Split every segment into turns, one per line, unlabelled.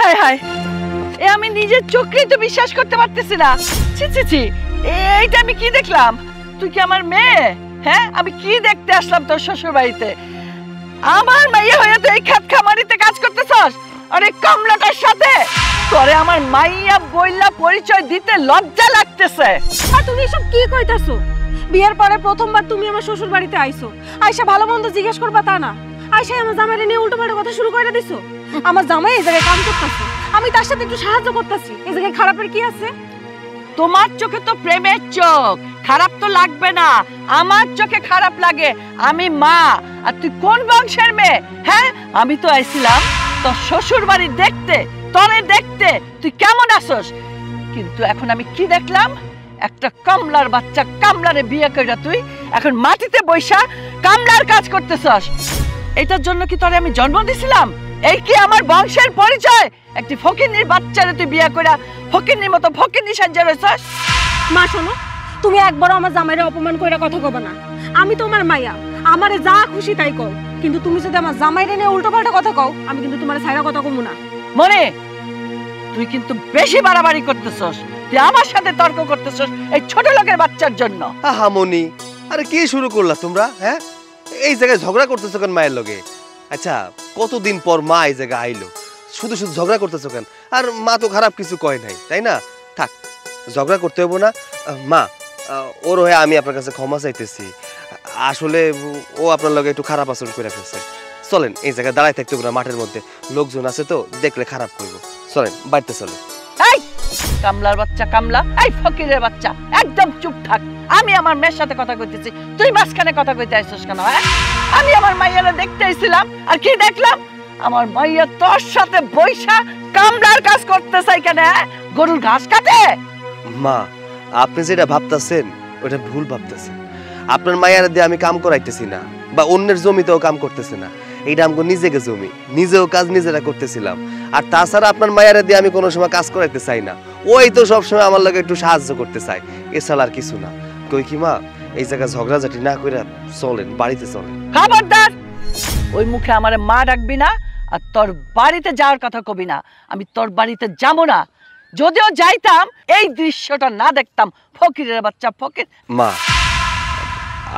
হায় হায়, এ আমি নিজের চোখেই তো বিশ্বাস করতে পারতেছি না। ছি ছি ছি, এইটা আমি কি দেখলাম? তুই কি আমার মেয়ে? হ্যাঁ, আমি কি দেখতে আসলাম তোর শ্বশুর বাড়িতে? আমার মাইয়া হয়ে তো এই খেত খামারিতে কাজ করতেছস? আরে কমলাটার সাথে তোরে আমার মাইয়া বইলা পরিচয় দিতে লজ্জা লাগতেছে।
আর তুমি এসব কি কইতাছো? বিয়ের পরে প্রথমবার তুমি আমার শ্বশুর বাড়িতে আইছো, আইসা ভালো মন্দ জিজ্ঞেস করবা তা না, আইসা আমার জামাইরে নিয়ে উল্টোপাল্টা কথা শুরু করে দিছো। আমার জামাই এই জায়গায় কাম করতেছে, আমি তার সাথে একটু সাহায্য করতেছি, এই জায়গায় খারাপের কি আছে?
তোমার চোখে তো প্রেমের চোখ, খারাপ তো লাগবে না। আমার চোখে খারাপ লাগে, আমি মা আর তুই কোন বংশের মেয়ে? হ্যাঁ, আমি তো আইছিলাম তোর শ্বশুর বাড়ি দেখতে, তরে দেখতে তুই কেমন আসস। কিন্তু এখন আমি কি দেখলাম? একটা কামলার বাচ্চা কামলারে বিয়ে কইরা তুই এখন মাটিতে বৈশা কামলার কাজ করতেছস। এটার জন্য কি তোরে আমি জন্ম দিছিলাম? এই কি আমার বংশের পরিচয়? একটি ফকিন্নির বাচ্চারে তুই বিয়ে কইরা ফকিন্নির মতো ফকিন্নি সাজ্জা রইছস।
মা শোনো, তুমি একবারও আমার জামাইরে অপমান কইরা কথা কইবা না। আমি তোমার মাইয়া, আমারে যা খুশি তাই কও, কিন্তু তুমি যদি আমার জামাইরে নিয়ে উল্টোপাল্টা কথা কও, আমি কিন্তু তোমার ছাইরা কথা কমু না।
মনে, তুই কিন্তু বেশি বাড়াবাড়ি করতেছস। তুই আমার সাথে তর্ক করতেছস এই ছোট লোকের বাচ্চার জন্য।
আহা মনি, আরে কি শুরু করলা তোমরা? হ্যাঁ, এই জায়গায় ঝগড়া করতেছো কেন মায়ের লগে? আচ্ছা, কতদিন পর মা এই জায়গায় আইলো, শুধু শুধু ঝগড়া করতেছো কেন? আর মা তো খারাপ কিছু কয় নাই, তাই না? থাক, ঝগড়া করতে হবো না। মা, ওর হয়ে আমি আপনার কাছে ক্ষমা চাইতেছি। আসলে ও আপনার লগে একটু খারাপ আচরণ করে ফেলছে। চলেন, এই জায়গায় দাঁড়ায় থাকতে হবে না, মাঠের মধ্যে লোকজন আছে তো, দেখলে খারাপ করবো। চলেন, বাড়িতে চলেন।
এই কামলার বাচ্চা, কামলা, এই ফকিরের বাচ্চা, একদম চুপ থাক। আমি আমার মেয়ের সাথে কথা কইতেছি, তুই মাঝখানে কথা কইতে আইছস কেন? আমি আমার মাইয়ারে দেখতে আইছিলাম, আর কি দেখলাম? আমার মাইয়া তোর সাথে বৈশা কামলার কাজ করতে চাই কেন? গরুর ঘাস কাটে?
মা, আপনি যেটা ভাবতেছেন ওটা ভুল ভাবতেছেন। আপনার মায়ের দিয়ে আমি কাম করাইতেছি না, বা অন্যের জমিতেও কাম করতেছি না। এইটা আমাকে নিজেকে জমি, নিজেও কাজ নিজেরা করতেছিলাম। আর তাছাড়া আপনার মায়ের দিয়ে আমি কোনো সময় কাজ করাইতে চাই না। ওই তো সবসময় আমার লগে একটু সাহায্য করতে চাই, এছাড়া আর কিছু না। কই কি মা, এই জায়গায় ঝগড়াঝাটি না করে চলেন, বাড়িতে চলেন।
খবরদার, ওই মুখে আমারে মা ডাকবি না, আর তোর বাড়িতে যাওয়ার কথা কবি না। আমি তোর বাড়িতে যাব না। যদিও যাইতাম, এই দৃশ্যটা না দেখতাম। ফকিরের বাচ্চা ফকির।
মা,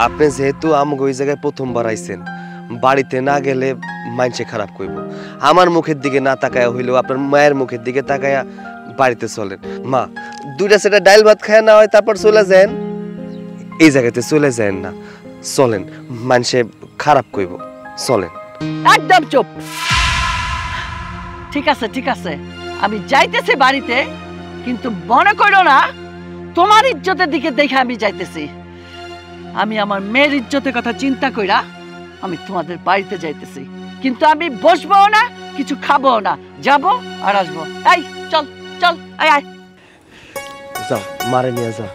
আপনি যেহেতু আমাকে ওই জায়গায় প্রথমবার আইছেন, বাড়িতে না গেলে মাইনসে খারাপ কইব। আমার মুখের দিকে না তাকায়া হইলেও আপনার মায়ের মুখের দিকে তাকায়া বাড়িতে চলেন। মা, দুইটা সেটা ডাইল ভাত খায় না হয় তারপর চলে যান। এই জায়গাতে চলে যান না, চলেন, মাইনসে খারাপ কইব। চলেন।
একদম চুপ। ঠিক আছে, ঠিক আছে, আমি যাইতেছি বাড়িতে, কিন্তু মনে করো না তোমার ইজ্জতের দিকে দেখে আমি যাইতেছি। আমি আমার মেয়ের ইজ্জতের কথা চিন্তা কইরা আমি তোমাদের বাড়িতে যাইতেছি, কিন্তু আমি বসবো না, কিছু খাবো না, যাবো আর আসবো। এই চল চল, আয় আয়।
যাও, মারে নিয়ে যাও,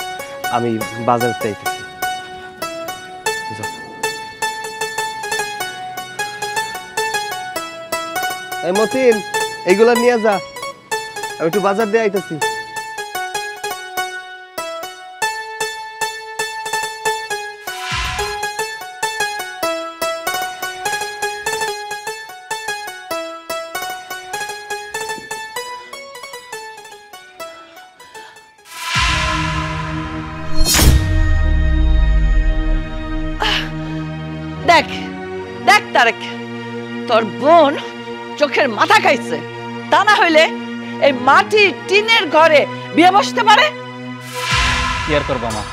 আমি বাজারে যাইতেছি। এই মতিন, এইগুলা নিয়ে যা, আমি একটু বাজার দিয়ে আইতেছি।
দেখ দেখ তারেক, তোর বোন চোখের মাথা খাইছে। তা না হইলে এই মাটি টিনের ঘরে বিয়ে বসতে পারে?
কি আর করবো মা,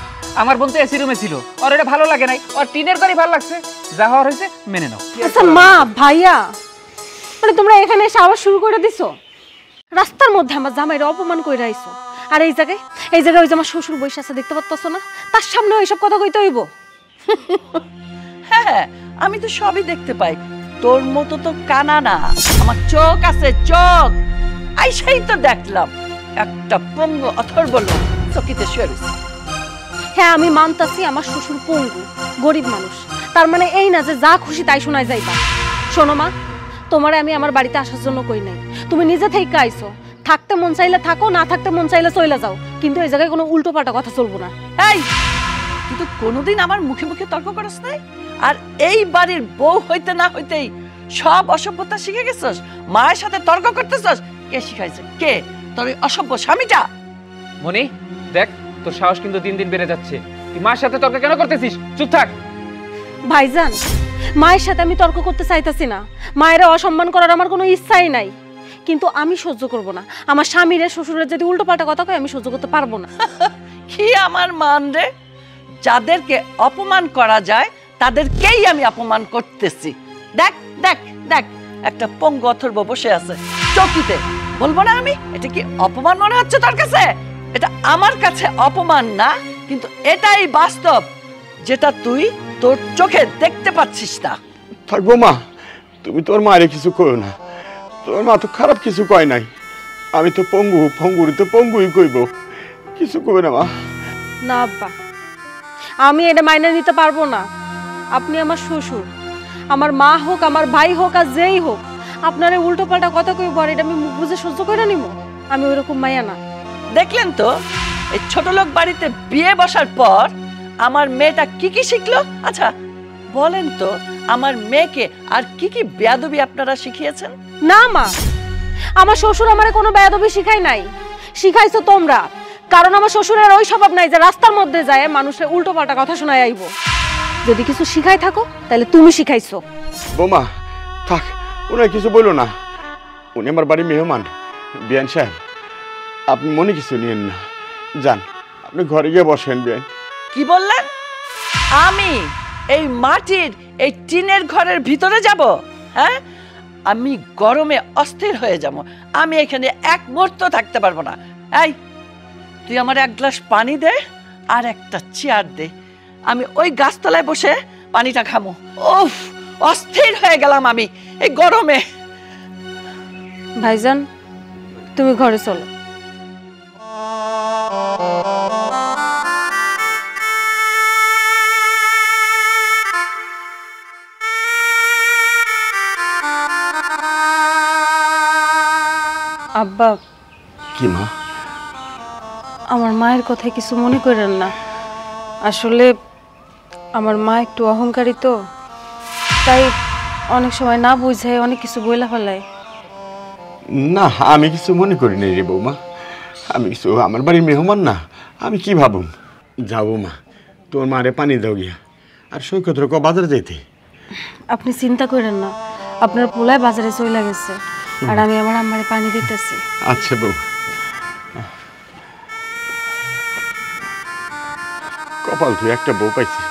আমার বোন তো এসি রুমে ছিল, আর এটা ভালো লাগে নাই, আর টিনের ঘরে ভালো লাগছে, যা হওয়ার হয়েছে মেনে নাও।
আচ্ছা মা, ভাইয়া, মানে তোমরা এখানে এসে আবার শুরু করে দিছো? রাস্তার মধ্যে আমার জামাইরে অপমান কইরা আইছো, আর এই জায়গায় ওই যে আমার শ্বশুর বসে আছে দেখতে পাচ্ছ না, তার সামনে এইসব কথা কইতে হইব?
হ্যাঁ, আমি তো সবই দেখতে পাই, তোর মতো তো কানা না, আমার চোখ আছে, চোখ। আইসাই তো দেখলাম একটা পঙ্গু অথর্ব লোক চকিতে শুয়ে রয়েছে।
হ্যাঁ, আমি মানতাছি আমার শ্বশুর পঙ্গু, গরিব মানুষ, তার মানে এই না যে যা খুশি তাই শোনায় যাইবা। শোনো মা, তোমারে আমি আমার বাড়িতে আসার জন্য কই নাই, তুমি নিজে থেকে আইছো। থাকতে মন চাইলে থাকো, না থাকতে মন চাইলে চলে যাও, কিন্তু এই জায়গায় কোনো উল্টো পাল্টা কথা চলবো না।
এই, তুই তো কোনোদিন আমার মুখে মুখে তর্ক করিস নাই, আর এই বাড়ির বউ হইতে না হইতেই সব অসভ্যতা শিখে গেছস, মায়ের সাথে তর্ক করতেছস। কে শিখাইছে? কে? তোর ওই অসভ্য স্বামীটা?
মনি দেখ, তোর সাহস কিন্তু দিন দিন বেড়ে যাচ্ছে। তুই মার সাথে তর্ক কেন করতেছিস? চুপ থাক।
ভাইজান, মায়ের সাথে আমি তর্ক করতে চাইতাছি না। মায়েরা অসম্মান করার আমার কোনো ইচ্ছাই নাই, কিন্তু আমি সহ্য করব না। আমার স্বামীর শ্বশুরের যদি উল্টোপাল্টা কথা কয় আমি সহ্য করতে পারবো না।
কি আমার মান রে? যাদেরকে অপমান করা যায় তাদেরকেই আমি অপমান করতেছি। দেখ দেখ দেখ, একটা পঙ্গু অথর্ব বসে আছে চৌকিতে। বলবো না আমি? এটা কি অপমান মনে হচ্ছে তোর কাছে? এটা আমার কাছে অপমান না, কিন্তু এটাই বাস্তব, যেটা তুই তোর চোখে দেখতে পাচ্ছিস না।
থাকবো মা, তুমি তোর মায়ের কিছু করো না। তোর মা তো খারাপ কিছু কয় নাই। আমি তো পঙ্গু, পঙ্গুরি তো পঙ্গুই কইব, কিছু কইবে না মা।
না আব্বা, আমি এটা মাইনে নিতে পারবো না। আপনি আমার শ্বশুর, আমার মা হোক, আমার ভাই হোক, আর যেই হোক, আপনার এই উল্টোপাল্টা কথা কইব আর এটা আমি মুখ বুঝে সহ্য করে নিব? আমি ওইরকম মাইয়া না।
দেখলেন তো, এই ছোট লোক বাড়িতে বিয়ে বসার পর আমার মেয়েটা কি কি শিখলো? আচ্ছা বলেন তো, আমার মেয়েকে আর কি কি বেয়াদবি আপনারা শিখিয়েছেন?
না মা, আমার শ্বশুর আমারে কোনো বেয়াদবি শিখাই নাই, শিখাইছো তোমরা। কারণ আমার শ্বশুরের ওই স্বভাব নাই যে রাস্তার মধ্যে যায় মানুষের উল্টোপাল্টা কথা শোনায় আইব। যদি কিছু শিখাই থাকো তাহলে তুমি শিখাইছো।
বৌমা থাক, ওনার কিছু বলো না। উনি আমার বাড়ির মেহমান। বিয়ান সাহেব, আপনি মনে কিছু নিয়েন না। যান, আপনি ঘরে গিয়ে বসেন। বিয়ান,
কি বললেন? আমি এই মাটির এই টিনের ঘরের ভিতরে যাব? হ্যাঁ, আমি গরমে অস্থির হয়ে যাব। আমি এখানে এক মুহূর্ত থাকতে পারবো না। এই, তুই আমার এক গ্লাস পানি দে আর একটা চেয়ার দে, আমি ওই গাছতলায় বসে পানিটা খামো। উফ, অস্থির হয়ে গেলাম আমি এই গরমে।
ভাইজান, তুমি ঘরে চলো। আব্বা,
কি মা?
আমার মায়ের কথায় কিছু মনে করেন না। আসলে আমার মা একটু অহংকারী তো, তাই অনেক সময় না বুঝে অনেক কিছু বইলা ফেলায়।
না, আমি কিছু মনে করি নাই রে বৌমা। আমি কিছু, আমার বাড়ির মেহমান না, আমি কি ভাবুম। যাবো মা, তোর মারে পানি দাও গিয়া। আর সৈকতের বাজারে যাইতে।
আপনি চিন্তা করেন না, আপনার পোলায় বাজারে চলে গেছে আর আমি আমার আম্মারে পানি দিতেছি।
আচ্ছা বউ। কপাল তুই একটা বউ পাইছি।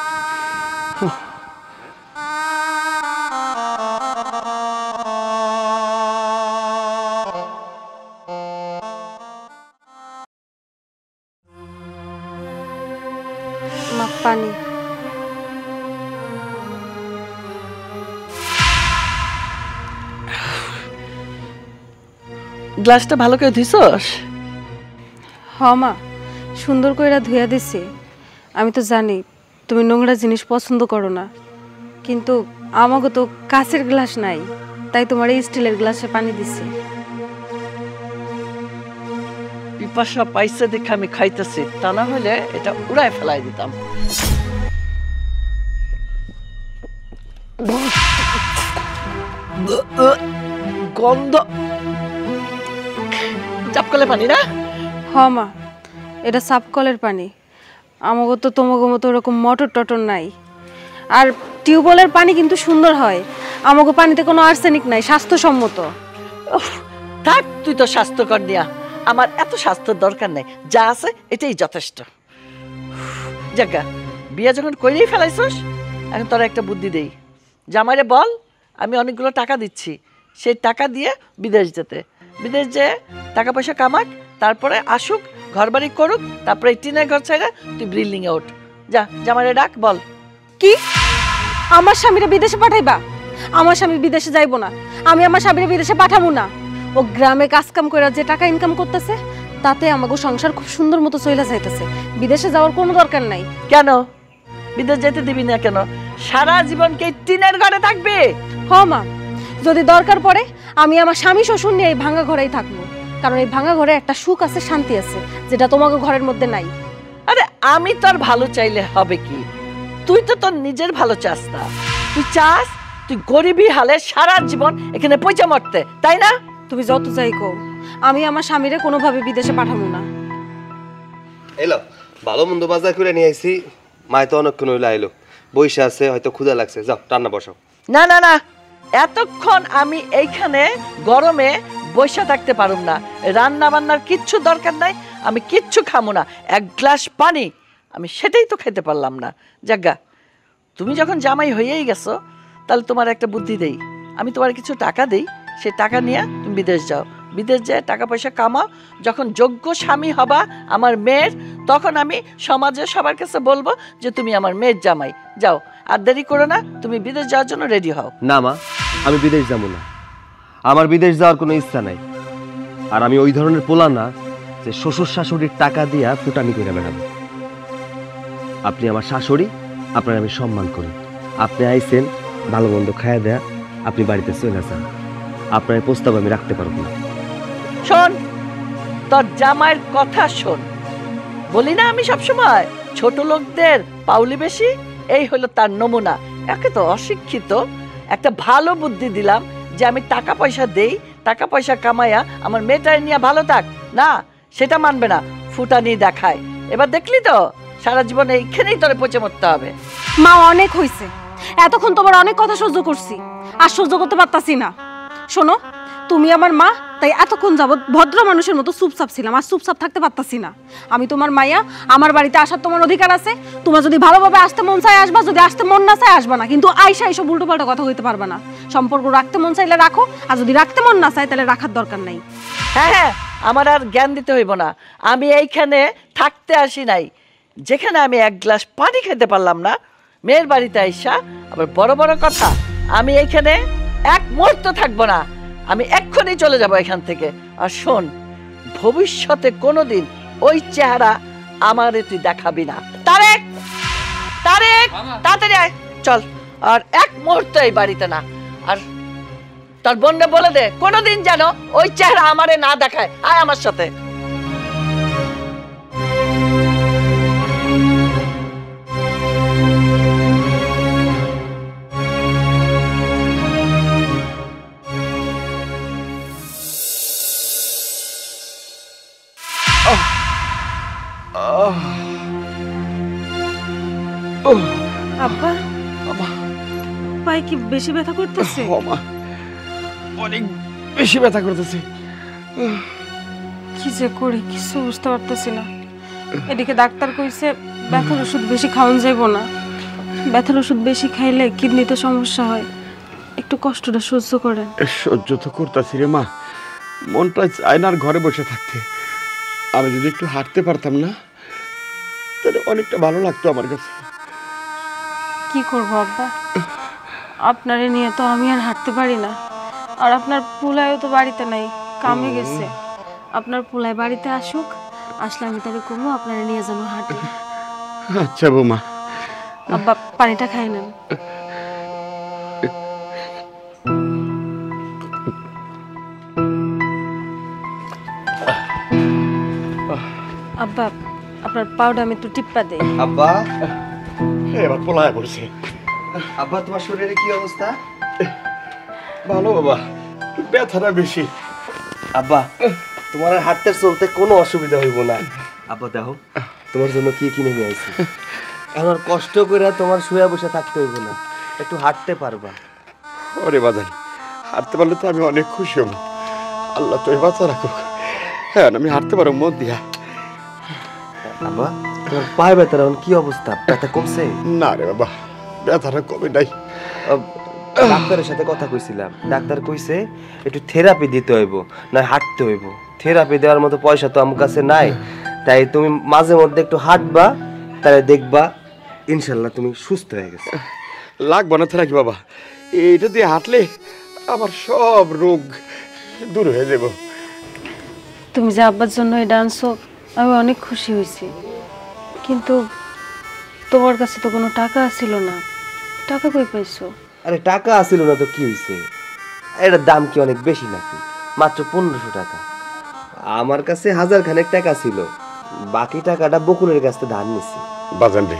মা, পানি।
গ্লাসটা ভালো করে ধুইছস?
হ মা, সুন্দর করে ধুইয়া দিছি। আমি তো জানি তুমি নোংরা জিনিস পছন্দ করো না, কিন্তু আমাকে তো কাঁচের গ্লাস নাই, তাই তোমার এই স্টিলের গ্লাসে পানি দিছি।
পিপাসা পাইছে দেখে আমি খাইতেছি, তা না হলে এটা উড়ায় ফেলাই দিতাম। গন্ধ, চাপকলে পানি না?
হ মা, এটা সাপকলের পানি। আমাকে তো তোমাকে মতো ওরকম মটর টটর নাই। আর টিউবওয়েলের পানি কিন্তু সুন্দর হয়। আমাকে পানিতে কোনো আর্সেনিক নাই, স্বাস্থ্যসম্মত।
উফ, থাক তুই তো স্বাস্থ্যকর দিয়া, আমার এত স্বাস্থ্যের দরকার নেই, যা আছে এটাই যথেষ্ট। জাগা, বিয়ে যখন কইরেই ফেলাইছস, এখন তোরা একটা বুদ্ধি দেই। জামাইরে বল আমি অনেকগুলো টাকা দিচ্ছি, সেই টাকা দিয়ে বিদেশ যেতে। বিদেশ যেয়ে টাকা পয়সা কামাক, তারপরে আসুক, ঘর বাড়ি করুক, তারপরে এই টিনের ঘর ছেড়ে তুই বিল্ডিং এ ওঠ। যা, জামাইরে ডাক, বল।
কি? আমার স্বামীরে বিদেশে পাঠাইবা? আমার স্বামী বিদেশে যাইব না, আমি আমার স্বামীরে বিদেশে পাঠাবো না। ও গ্রামে কাজ কাম করে যে টাকা ইনকাম করতেছে, তাতে আমাকে সংসার খুব সুন্দর মতো চলে যাইতেছে। বিদেশে যাওয়ার কোনো দরকার নাই।
কেন বিদেশ যেতে দিবি না? কেন সারা জীবন কি টিনের ঘরে থাকবে?
হ মা, যদি দরকার পড়ে আমি আমার স্বামী শ্বশুর নিয়ে এই ভাঙা ঘরেই থাকবো, কারণ এই ভাঙা ঘরে একটা সুখ আছে, শান্তি আছে, যেটা তোমাকে ঘরের মধ্যে নাই।
আরে আমি তোর ভালো চাইলে হবে কি? তুই তো তোর নিজের ভালো চাস না, তুই চাস তুই গরিবী হালে সারা জীবন এখানে পয়সা মরতে, তাই না?
তুমি যত যাই কও, আমি আমার স্বামীরে কোনোভাবে বিদেশে পাঠাবো না।
এলো ভালো মন্দ বাজার করে নিয়ে আইছি, মায় তো অনেকক্ষণ হইলো আইলো, বইসা আছে, হয়তো ক্ষুধা লাগছে, যাও রান্না বসাও।
না না না, এতক্ষণ আমি এইখানে গরমে বসে থাকতে পারুম না। রান্না বান্নার কিচ্ছু দরকার নাই, আমি কিচ্ছু খামো না। এক গ্লাস পানি আমি সেটাই তো খেতে পারলাম না। জাগা, তুমি যখন জামাই হয়েই গেছো, তাহলে তোমার একটা বুদ্ধি দেই। আমি তোমার কিছু টাকা দেই, সে টাকা নিয়ে তুমি বিদেশ যাও, বিদেশ যেয়ে টাকা পয়সা কামাও। যখন যোগ্য স্বামী হবা আমার মেয়ের, তখন আমি সমাজে সবার কাছে বলবো যে তুমি আমার মেয়ের জামাই। যাও, আর দেরি করো না, তুমি বিদেশ যাওয়ার জন্য রেডি হও।
না মা, আমি বিদেশ যাবো না, আমার বিদেশ যাওয়ার কোনো ইচ্ছা নাই। আর আমি ওই ধরনের পোলা না যে শ্বশুর শাশুড়ির টাকা দিয়া ফুটানি করে বেড়াবো। আপনি আমার শাশুড়ি, আপনার আমি সম্মান করি। আপনি আইছেন ভালো মন্দ খায়া দেয়া, আপনি বাড়িতে চলে যান। আপনার প্রস্তাব আমি রাখতে পারবো না।
শোন, তোর জামাইয়ের কথা শোন। বলি না আমি সবসময়, ছোট লোকদের পাউলি বেশি, এই হলো তার নমুনা। একে তো অশিক্ষিত, একটা ভালো বুদ্ধি দিলাম যে আমি টাকা পয়সা দেই, টাকা পয়সা কামাইয়া আমার মেয়েটাই নিয়ে ভালো থাক। না, সেটা মানবে না, ফুটানি দেখায়। এবার দেখলি তো, সারা জীবন এইখানেই তোরে পচে মরতে হবে।
মা অনেক হইছে, এতক্ষণ তোমার অনেক কথা সহ্য করছি, আর সহ্য করতে পারতাছি না। শোনো, তুমি আমার মা, তাই এতক্ষণ যাবৎ ভদ্র মানুষের মতো চুপচাপ ছিলাম, আর চুপচাপ থাকতে পারতাছি না। আমি তোমার মাইয়া, আমার বাড়িতে আসার তোমার অধিকার আছে। তোমার যদি ভালোভাবে আসতে মন চায় আসবা, যদি আসতে মন না চায় আসবা না, কিন্তু আইসা এইসব উল্টোপাল্টা কথা হইতে পারবে না। সম্পর্ক রাখতে মন চাইলে রাখো, আর যদি রাখতে মন না চায় তাহলে রাখার দরকার নাই।
হ্যাঁ হ্যাঁ, আমার আর জ্ঞান দিতে হইব না। আমি এইখানে থাকতে আসি নাই। যেখানে আমি এক গ্লাস পানি খেতে পারলাম না, মেয়ের বাড়িতে আইসা আবার বড় বড় কথা। আমি এইখানে এক মুহূর্ত থাকবো না, আমি এক্ষুনি চলে যাব এখান থেকে। আর শোন, ভবিষ্যতে কোনোদিন ওই চেহারা আমারে তুই দেখাবি না। তারেক, তারেক, তাড়াতাড়ি আয়, চল। আর এক মুহূর্ত এই বাড়িতে না। আর তোর বোনকে বলে দে কোনোদিন যেন ওই চেহারা আমারে না দেখায়। আয় আমার সাথে।
আব্বা, পায়ে কি বেশি ব্যথা করতেছে?
অনেক বেশি ব্যথা করতেছে।
কি যে করি কিছু বুঝতে পারতেছি না। এদিকে ডাক্তার কইছে ব্যথার ওষুধ বেশি খাওয়ান যাইব না, ব্যথার ওষুধ বেশি খাইলে কিডনিতে সমস্যা হয়। একটু কষ্টটা সহ্য করেন।
সহ্য তো করতেছি রে মা, মনটা চায় না আর ঘরে বসে থাকতে। আমি যদি একটু হাঁটতে পারতাম না, তাহলে অনেকটা ভালো লাগতো আমার কাছে।
কি করবো আব্বা, আপনারে নিয়ে তো আমি আর হাঁটতে পারি না। আর আপনার পুলাইও তো বাড়িতে নাই, কামে গেছে। আপনার পুলাই বাড়িতে আসুক, আসলে আমি তাকে কমু আপনারে নিয়ে যেন হাঁটে।
আচ্ছা বৌমা।
আব্বা, পানিটা খাই নেন। আব্বা, আপনার পাউডার আমি একটু টিপ্পা দেই।
আব্বা,
এবার পোলায় পড়ছে।
আব্বা তোমার শরীরে কি অবস্থা?
ভালো বাবা, ব্যথাটা বেশি।
আব্বা, তোমার আর হাঁটতে চলতে কোনো অসুবিধা হইব না। আব্বা দেখো, তোমার জন্য কি কিনে নিয়ে আইছি। এখন আর কষ্ট করে তোমার শুয়ে বসে থাকতে হইব না, একটু হাঁটতে পারবা।
ওরে বাজান, হাঁটতে পারলে তো আমি অনেক খুশি হব। আল্লাহ তোর বাঁচা রাখুক। হ্যাঁ, আমি হাঁটতে পারবো মন দিয়া।
আব্বা, তোমার পায়ে ব্যথার এখন কি অবস্থা? ব্যথা কমছে?
না রে বাবা, ব্যথাটা কমে নাই।
ডাক্তারের সাথে কথা কইছিলাম, ডাক্তার কইছে একটু থেরাপি দিতে হইব, না হাঁটতে হইব। থেরাপি দেওয়ার মতো পয়সা তো আমার কাছে নাই, তাই তুমি মাঝে মধ্যে একটু হাঁটবা, তাহলে দেখবা ইনশাল্লাহ তুমি সুস্থ হয়ে গেছে।
লাগবো না থেরাপি বাবা, এইটা দিয়ে হাঁটলে আমার সব রোগ দূর হয়ে যাব।
তুমি যে আব্বার জন্য এই ডান্সও আমি অনেক খুশি হয়েছি, কিন্তু তোমার কাছে তো কোনো টাকা ছিল না। টাকা কই পাইছো?
আরে টাকা আসিল না তো কি হয়েছে? এটার দাম কি অনেক বেশি নাকি? মাত্র 1500 টাকা। আমার কাছে 1000 খানেক টাকা ছিল, বাকি টাকাটা বকুলের কাছ থেকে ধার নিছি।
বাজান রে,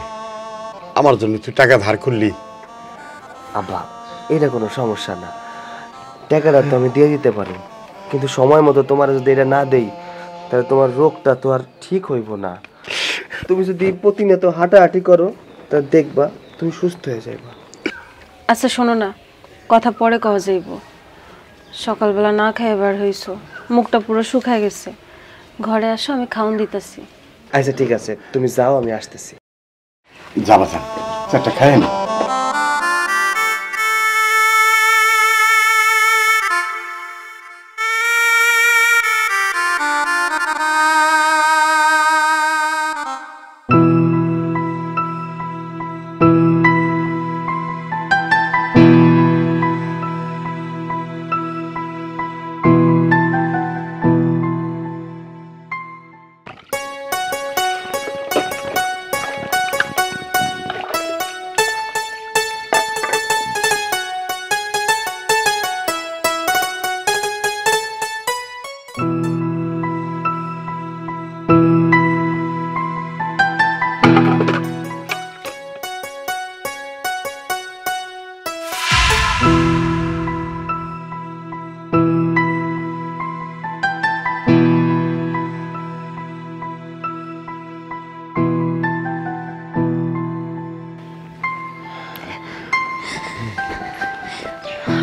আমার জন্য তুই টাকা ধার করলি?
আব্বা, এটা কোনো সমস্যা না, টাকাটা তো আমি দিয়ে দিতে পারি। কিন্তু সময় মতো তোমার যদি এটা না দেই তাহলে তোমার রোগটা তো আর ঠিক হইব না। তুমি যদি প্রতিনিয়ত হাঁটাহাঁটি করো তা দেখবা তুমি সুস্থ হয়ে যাইবা।
আচ্ছা শোনো না, কথা পরে কওয়া যাইব। সকালবেলা না খেয়ে বার হইছো, মুখটা পুরো শুকায় গেছে। ঘরে আসো, আমি খাওন দিতেছি।
আচ্ছা ঠিক আছে, তুমি যাও, আমি আসতেছি।
যাবা যান, চারটা খায় না।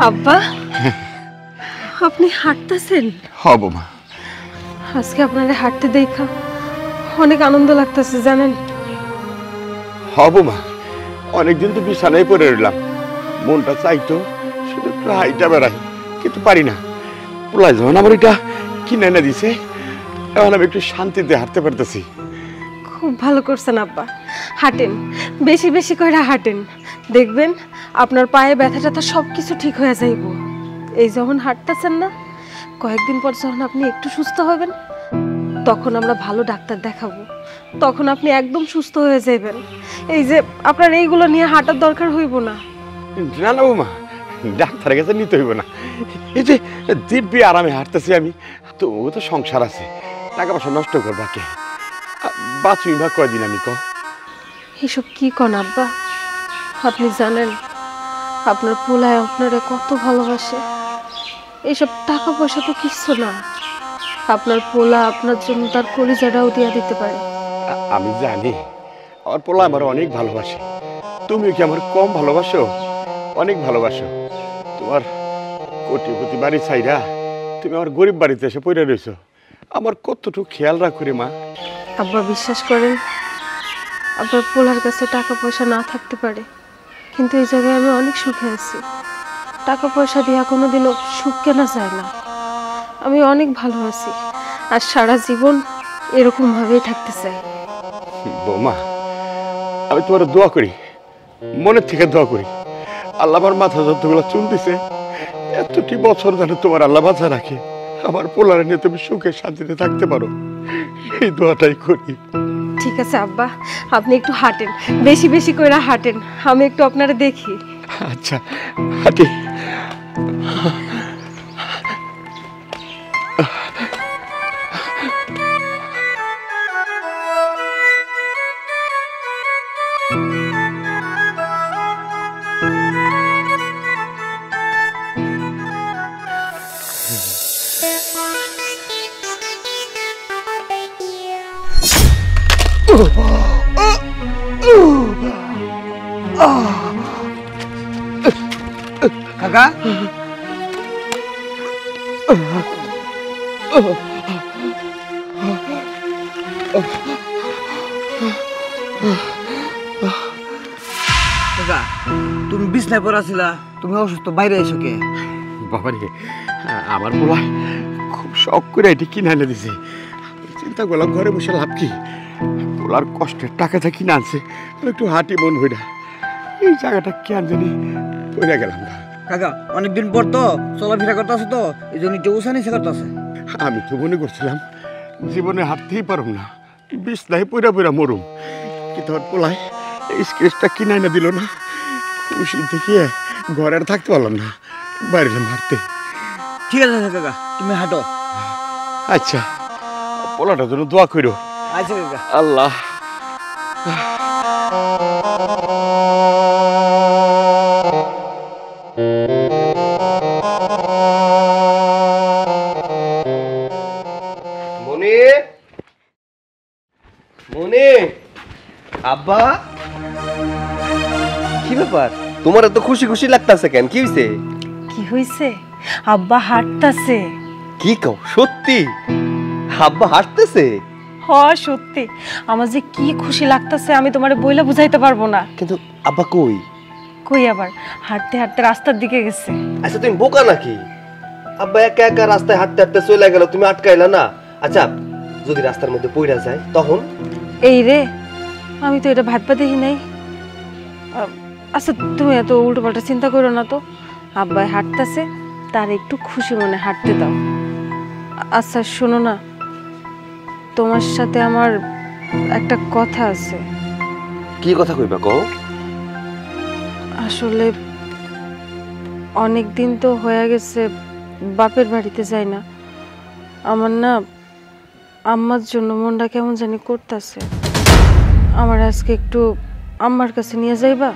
আব্বা, আপনি হাঁটতেছেন?
হব মা।
আজকে আপনারা হাঁটতে দেখা অনেক আনন্দ লাগতেছে জানেন।
হব মা, অনেকদিন তো বিছানায় পড়ে রইলাম, মনটা চাইতো শুধু একটু হাইটা বেড়াই, কিন্তু পারি না। পোলাই যখন আমার এটা কিনে এনে দিছে, এখন আমি একটু শান্তিতে হাঁটতে পারতেছি।
খুব ভালো করছেন আব্বা, হাঁটেন, বেশি বেশি করে হাঁটেন। দেখবেন আপনার পায়ে ব্যথা ট্যাথা সব কিছু ঠিক হয়ে যাইব। এই যখন হাঁটতেছেন না, কয়েকদিন পর যখন আপনি একটু সুস্থ হবেন, তখন আমরা ভালো ডাক্তার দেখাবো, তখন আপনি একদম সুস্থ হয়ে যাবেন। এই যে আপনার এইগুলো নিয়ে হাঁটার দরকার হইব না।
না না বৌমা, ডাক্তারের কাছে নিতে হইব না। এই যে দিব্যি আরামে হাঁটতেছি আমি, তো ও তো সংসার আছে, টাকা পয়সা নষ্ট করবা কে? বাঁচুই বা কয়দিন আমি কও?
এসব কি কন আব্বা? আপনি জানেন আপনার পোলায় আপনারা কত ভালোবাসে। এইসব টাকা পয়সা তো কিচ্ছু না। আপনার পোলা আপনার জন্য তার কলিজাটাও দিয়া দিতে পারে।
আমি জানি আমার পোলা আমার অনেক ভালোবাসে। তুমি কি আমার কম ভালোবাসো? অনেক ভালোবাসো। তোমার কোটিপতি বাড়ি ছাইরা তুমি আমার গরিব বাড়িতে এসে পড়ে রয়েছো, আমার কতটুকু খেয়াল রাখো রে মা।
আব্বা বিশ্বাস করেন, আপনার পোলার কাছে টাকা পয়সা না থাকতে পারে, কিন্তু এই জায়গায় আমি অনেক সুখে আছি। টাকা পয়সা দিয়া কোনোদিনও সুখ কেনা যায় না। আমি অনেক ভালো আছি, আর সারা জীবন এরকম ভাবেই থাকতে চাই।
বৌমা, আমি তোমার দোয়া করি, মনের থেকে দোয়া করি, আল্লাহ আমার মাথা যতগুলো চুল দিছে, এতটি বছর ধরে তোমার আল্লাহ বাঁচা রাখে, আমার পোলারে নিয়ে তুমি সুখে শান্তিতে থাকতে পারো, এই দোয়াটাই করি।
ঠিক আছে আব্বা, আপনি একটু হাঁটেন, বেশি বেশি করে হাঁটেন, আমি একটু আপনারা দেখি।
আচ্ছা হাঁটি।
কাকা, কাকা তুমি বিছনায় পড়াছিলা, তুমি অসুস্থ, বাইরে এসো কে?
বাবারে, আমার পোলা খুব শখ করে এটি কিনে এনে দিছে। চিন্তা করলাম ঘরে বসে লাভ কি, পোলার কষ্টের টাকাটা কিনে আনছে, একটু হাঁটি মন ভইরা। এই জায়গাটা কেন জানি পড়ে গেলাম না।
কাকা অনেকদিন পর তো চলাফেরা করতেছে, তো এই জন্য একটু উষা নিচে করতেছে।
আমি তো মনে করছিলাম জীবনে হাঁটতেই পারুম না, বিছনায় পইরা পইরা মরুম, কিন্তু আমার পোলায় এই স্কেচটা কিনে এনে দিল না। খুশি থেকে ঘরে আর থাকতে পারলাম না, বাইরে হাঁটতে।
ঠিক আছে কাকা, তুমি হাঁটো।
আচ্ছা, পোলাটার জন্য দোয়া করো।
আচ্ছা কাকা।
আল্লাহ।
আব্বা কি ব্যাপার তোমার এত খুশি খুশি লাগতাছে কেন কি হইছে
কি হইছে আব্বা হাঁটতাছে
কি কও সত্যি আব্বা হাঁটতেছে
হ সত্যি আমার যে কি খুশি লাগতাছে আমি তোমারে বইলা বুঝাইতে পারবো না
কিন্তু আব্বা কই
কই আবার হাঁটতে হাঁটতে রাস্তার দিকে গেছে
আচ্ছা তুমি বোকা নাকি আব্বা একা একা রাস্তায় হাঁটতে হাঁটতে চলে গেল তুমি আটকাইলা না আচ্ছা যদি রাস্তার মধ্যে পইড়া যায় তখন
এই রে আমি তো এটা ভাবতে দেখি নাই আচ্ছা তুমি এত উল্টো পাল্টা চিন্তা করো না তো আব্বাই হাঁটতেছে তার একটু খুশি মনে হাঁটতে দাও আচ্ছা শোনো না তোমার সাথে আমার একটা কথা আছে
কি কথা কইবা কও
আসলে অনেক দিন তো হয়ে গেছে বাপের বাড়িতে যাই না আমার না আম্মার জন্য মনটা কেমন জানি করতেছে আমার আজকে একটু আম্মার কাছে নিয়ে যাইবা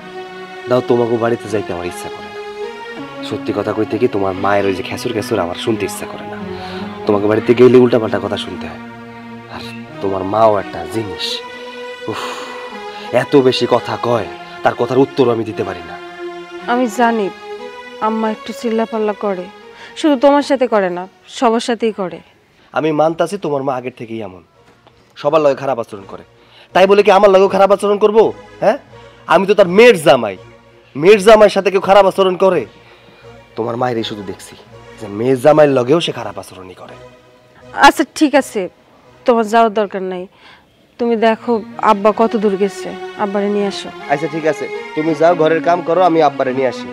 দাও তোমাকে বাড়িতে যাইতে আমার ইচ্ছা করে না সত্যি কথা কইতে কি তোমার মায়ের ওই যে খেসুর খেসুর আমার শুনতে ইচ্ছা করে না তোমাকে বাড়িতে গেলে উল্টাপাল্টা কথা শুনতে হয় আর তোমার মাও একটা জিনিস উফ এত বেশি কথা কয় তার কথার উত্তরও আমি দিতে পারি না
আমি জানি আম্মা একটু চিল্লাপাল্লা করে শুধু তোমার সাথে করে না সবার সাথেই করে
আমি মানতাছি তোমার মা আগের থেকেই এমন সবার লগে খারাপ আচরণ করে তাই বলে কি আমার লগেও খারাপ আচরণ করবো হ্যাঁ আমি তো তার মেয়ের জামাইয়ের সাথে কেউ খারাপ আচরণ করে তোমার মায়েরই শুধু দেখছি যে মেয়ের জামাইয়ের লগেও সে খারাপ আচরণই করে
আচ্ছা ঠিক আছে তোমার যাওয়ার দরকার নাই তুমি দেখো আব্বা কত দূর গেছে আব্বারে নিয়ে আসো
আচ্ছা ঠিক আছে তুমি যাও ঘরের কাম করো আমি আব্বারে নিয়ে আসি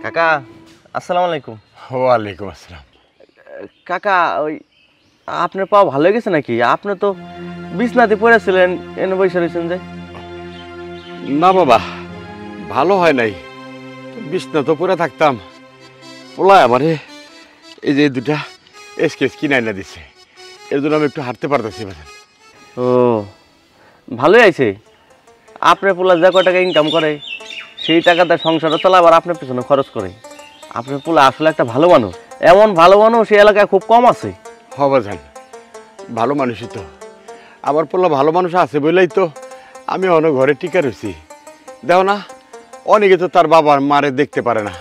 কাকা আসসালামু আলাইকুম
ওয়ালাইকুম আসসালাম
কাকা ওই আপনার পা ভালো হয়ে গেছে নাকি আপনি তো বিছনাতে পড়েছিলেন এনে বসে রয়েছেন যে
না বাবা ভালো হয় নাই বিছনা তো পরে থাকতাম পোলায় আমারে এই যে দুটা স্কেচ কিনে না দিছে এর জন্য আমি একটু হাঁটতে পারতেছি বাজান
ও ভালোই আছে আপনার পোলা যা কয় টাকা ইনকাম করে সেই টাকাতে সংসারটা চলা আবার আপনার পিছনে খরচ করে আপনার পোলা আসলে একটা ভালো মানুষ এমন ভালো মানুষ এই এলাকায় খুব কম আছে
হ বাজান ভালো মানুষই তো আমার পোলা ভালো মানুষ আছে বলেই তো আমি অনেক ঘরে টিকা রয়েছি দেখো না অনেকে তো তার বাবার মারে দেখতে পারে না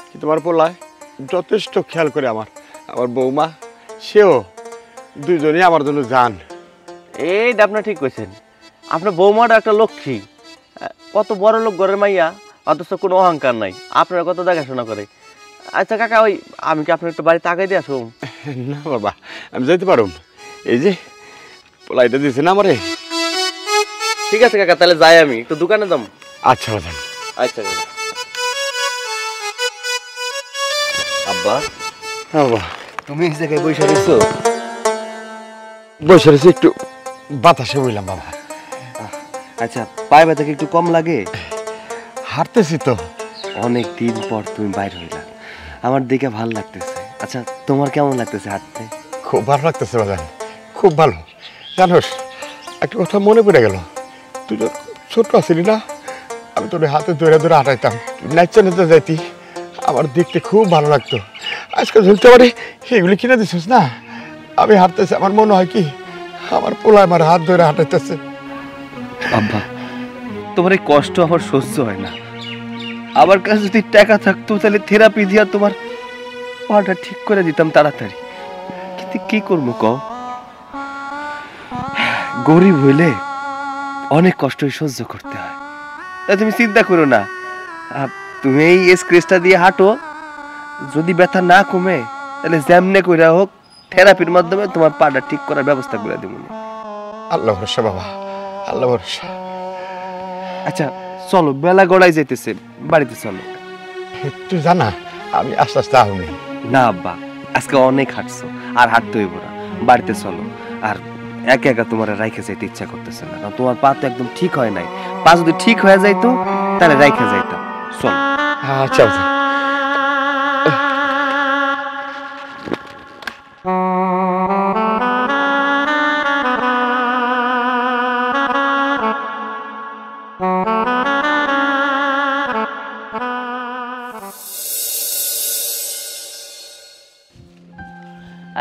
কিন্তু আমার পোলায় যথেষ্ট খেয়াল করে আমার বৌমা সেও দুইজনই আমার জন্য যান
এইটা আপনার ঠিক কইছেন আপনার বৌমাটা একটা লক্ষ্মী কত বড় লোক ঘরের মাইয়া অথচ কোনো অহংকার নাই আপনারা কত দেখাশোনা করে আচ্ছা কাকা ওই আমি কি আপনার একটু বাড়িতে আগে দিয়ে আসুন
না বাবা আমি যাইতে পারুম এই যে পোলাইটা দিয়েছে না আমারে
ঠিক আছে কাকা তাহলে যাই আমি একটু দোকানে যাম
আচ্ছা বাজান
আচ্ছা কাকা আব্বা
বাবা
তুমি এই জায়গায় বসে রয়েছো
বসে রয়েছে একটু বাতাসে বললাম বাবা
আচ্ছা পায়ে ব্যথা কি একটু কম লাগে
হাঁটতেছি তো
অনেক দিন পর তুমি বাইর হইলা আমার দেখে ভালো লাগতেছে আচ্ছা তোমার কেমন লাগতেছে হাঁটতে
খুব ভালো লাগতেছে বাজান খুব ভালো জানোস একটা কথা মনে পড়ে গেল তুই তো ছোট আছিলি না আমি তোর হাতে ধরে ধরে হাঁটাইতাম নাচতে নাচতে যাইতি আমার দেখতে খুব ভালো লাগতো আজকাল ঝুলতে পারি এগুলি কিনে দিছিস না আমি হাঁটতেছি আমার মনে হয় কি আমার পোলা আমার হাত ধরে হাঁটাইতেছে
আব্বা তোমার এই কষ্ট আমার সহ্য হয় না আমার কাছে যদি টাকা থাকতো তাহলে থেরাপি দিয়া তোমার পাটা ঠিক করে দিতাম তাড়াতাড়ি কিন্তু কি করবো কও গরিব হইলে অনেক কষ্টই সহ্য করতে হয় তাই তুমি চিন্তা করো না তুমি এই স্ক্রেচটা দিয়ে হাঁটো যদি ব্যথা না কমে তাহলে যেমনে কইরা হোক থেরাপির মাধ্যমে তোমার পাটা ঠিক করার ব্যবস্থা করে দিব।
আল্লাহ ভরসা বাবা, আল্লাহ ভরসা।
আচ্ছা চলো, বেলা গড়াই যাইতেছে, বাড়িতে চলো।
তুই জানা আমি আস্তে আস্তে আহুনি।
না আব্বা, আজকে অনেক হাঁটছো, আর হাঁটতে হইব না, বাড়িতে চলো। আর একা একা তোমার রাইখে যাইতে ইচ্ছা করতেছে না, কারণ তোমার পা তো একদম ঠিক হয় নাই। পা যদি ঠিক হয়ে যাইতো তাহলে রাইখে যাইতাম। চলো।
আচ্ছা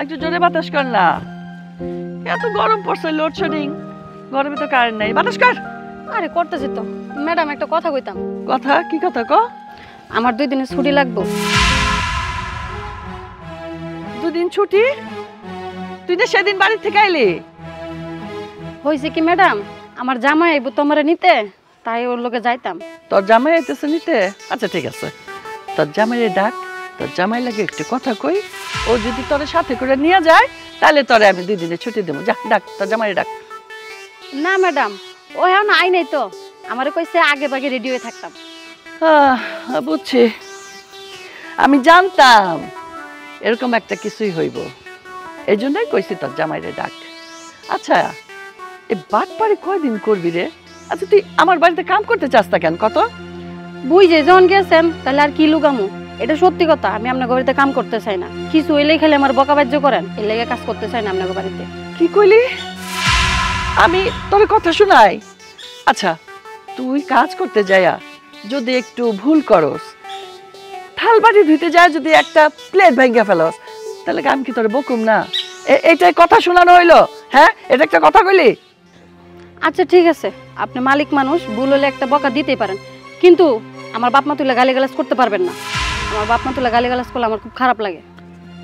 একটু জোরে বাতাস কর না, এত গরম পড়ছে, লোডশেডিং, গরমে তো কারেন্ট নাই, বাতাস কর।
আরে করতেছি তো ম্যাডাম, একটা কথা কইতাম।
কথা কি কথা ক?
আমার 2 দিনের ছুটি লাগবে।
2 দিন ছুটি? তুই তো সেদিন বাড়ি থেকে আইলি।
হয়েছে কি ম্যাডাম, আমার জামাই আইব তো আমারে নিতে, তাই ওর লোকে যাইতাম।
তোর জামাই আইতেছে নিতে? আচ্ছা ঠিক আছে, তোর জামাইরে ডাক, তোর জামাই লাগে একটু কথা কই, ও যদি তোর সাথে করে নিয়ে যায় তাহলে তোরে আমি 2 দিনের ছুটি দেবো। যা ডাক, তোর জামাইরে ডাক।
না ম্যাডাম, ও এখন আই নাই তো, আমারে কইছে আগে ভাগে রেডি হয়ে থাকতাম।
বুঝছি, আমি জানতাম এরকম একটা কিছুই হইব, এই জন্যই কইছি তোর জামাইরে ডাক। আচ্ছা এই বাটপাড়ি কয়দিন করবি রে? আচ্ছা তুই আমার বাড়িতে কাম করতে চাস না কেন কত?
বুঝে যখন গেছেন তাহলে আর কি লুকামু, এটা সত্যি কথা। আমি আপনার বাড়িতে কাম করতে চাই না, কিছু হইলেই খালি আমার বকাবাজ্য করেন, এর লেগে কাজ করতে চাই না আপনার বাড়িতে।
কি কইলি? আমি তোর কথা শুনাই? আচ্ছা তুই কাজ করতে যাইয়া যদি একটু ভুল করস, থাল বাটি ধুইতে যায় যদি একটা প্লেট ভেঙে ফেলস, তাহলে আমি কি তোর বকুম না? এটাই কথা শোনানো হইলো? হ্যাঁ, এটা একটা কথা কইলি?
আচ্ছা ঠিক আছে, আপনি মালিক মানুষ, ভুল হলে একটা বকা দিতেই পারেন, কিন্তু আমার বাপ মা তুলে গালিগালাজ করতে পারবেন না। আমার বাপ মা তুলে গালিগালাজ করলে আমার খুব খারাপ লাগে।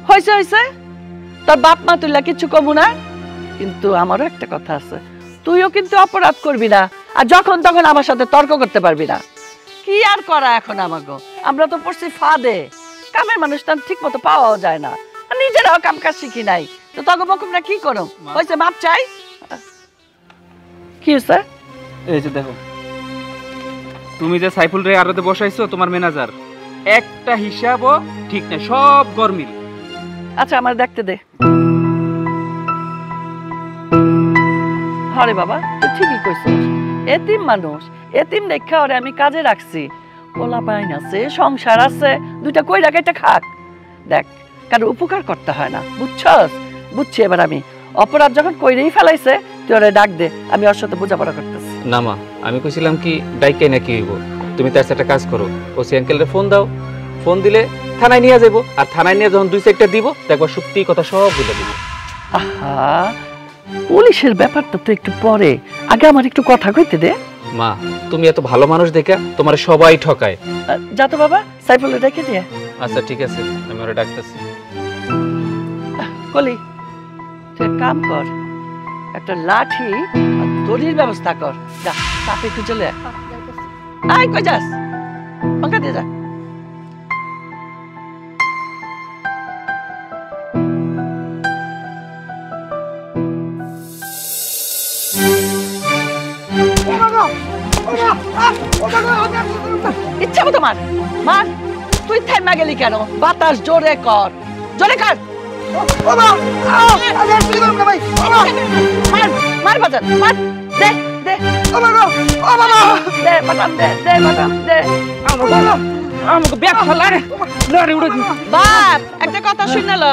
হয়েছে হয়েছে, তোর বাপ মা তুইলা কিচ্ছু কমু না, কিন্তু আমারও একটা কথা আছে, তুইও কিন্তু অপরাধ করবি না, আর যখন তখন আমার সাথে তর্ক করতে পারবি না। কি আর করা এখন আমাগো, আমরা তো পড়ছি ফাঁদে, কামের মানুষ তো ঠিক মতো পাওয়াও যায় না, আর নিজেরাও কাম কাজ শিখি নাই, তো তখন বকুমরা কি করো? হয়েছে, মাপ চাই। কি হয়েছে?
এই যে দেখো, তুমি যে সাইফুল রে আরতে বসাইছো তোমার ম্যানেজার, একটা হিসাবও ঠিক না, সব গরমিল।
আচ্ছা আমার দেখতে দে। আরে বাবা তুই ঠিকই কইছিস, এতিম মানুষ, এতিম দেখা ওরে আমি কাজে রাখছি, পোলা পাইন আছে, সংসার আছে, 2টা কই রাখাইটা খাক। দেখ কারো উপকার করতে হয় না, বুঝছস? বুঝছি এবার আমি, অপরাধ যখন কইরেই ফেলাইছে তুই ওরে ডাক দে, আমি ওর সাথে বোঝাপড়া করতেছি।
না মা, আমি কইছিলাম কি ডাইকাই না কি হইব, তুমি তার সাথে একটা কাজ করো, ওসি আঙ্কেলরে ফোন দাও, ফোন দিলে থানায় নিয়ে যাবো, আর থানায় নিয়ে যখন 2-4টা দিব দেখবা সত্যি কথা সব বলে দিব।
আহা, পুলিশের ব্যাপারটা তো একটু পরে, আগে আমার একটু কথা কইতে দে।
মা তুমি এত ভালো মানুষ দেখা তোমার সবাই ঠকায়।
যা তো বাবা, সাইফুল ডেকে দিয়ে।
আচ্ছা ঠিক আছে, আমি ওরা ডাকতেছি।
কলি তুই এক কাম কর, একটা লাঠি আর দড়ির ব্যবস্থা কর, যা তাতে একটু চলে আয়। কই যাস? পাঙ্খা দিয়ে যা। ইচ্ছা মতো মার, মার। তুই থাইমা গেলি কেন? বাতাস জোরে কর, জোরে কর। মার বাজার, মার, দে দে দে বাটাম, দে দে বাটাম, দে।
আমাকে ব্যাগ ফেলারে লড়ে উড়ে দি।
বাপ একটা কথা শুনালো,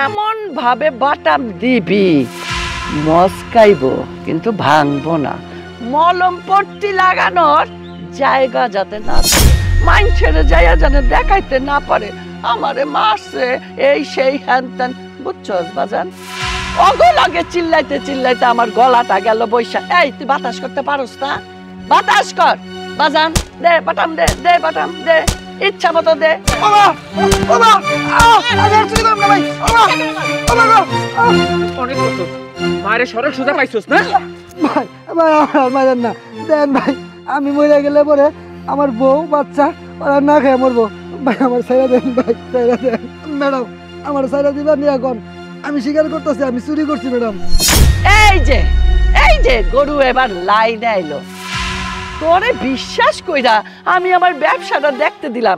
এমন ভাবে বাটাম দিবি মস্কাইবো কিন্তু ভাঙবো না, মলম পট্টি লাগানোর জায়গা যাতে না মাইন ছেড়ে যাইয়া যেন দেখাইতে না পারে আমারে মারছে এই সেই হ্যান ত্যান, বুঝছস বাজান? অগো লাগে চিল্লাইতে চিল্লাইতে আমার গলাটা গেল বৈশা। এই তুই বাতাস করতে পারোস না? বাতাস কর বাজান, দে বাটাম, দে দে বাটাম, দে ইচ্ছা মতো দে।
অনেক কত মারে সরল সোজা পাইছস না?
ভাই ভাই আমার মারেন না, দেন ভাই, আমি মরে গেলে পরে আমার বউ বাচ্চা ওরা না খেয়ে মরবো ভাই, আমার ছাইরা দেন ভাই, ছাইরা দেন। ম্যাডাম আমার ছাইরা দিবা নিয়ে এখন, আমি স্বীকার করতেছি আমি চুরি করছি ম্যাডাম।
এই যে গরু এবার লাইনে আইলো। তোরে বিশ্বাস কইরা আমি আমার ব্যবসাটা দেখতে দিলাম,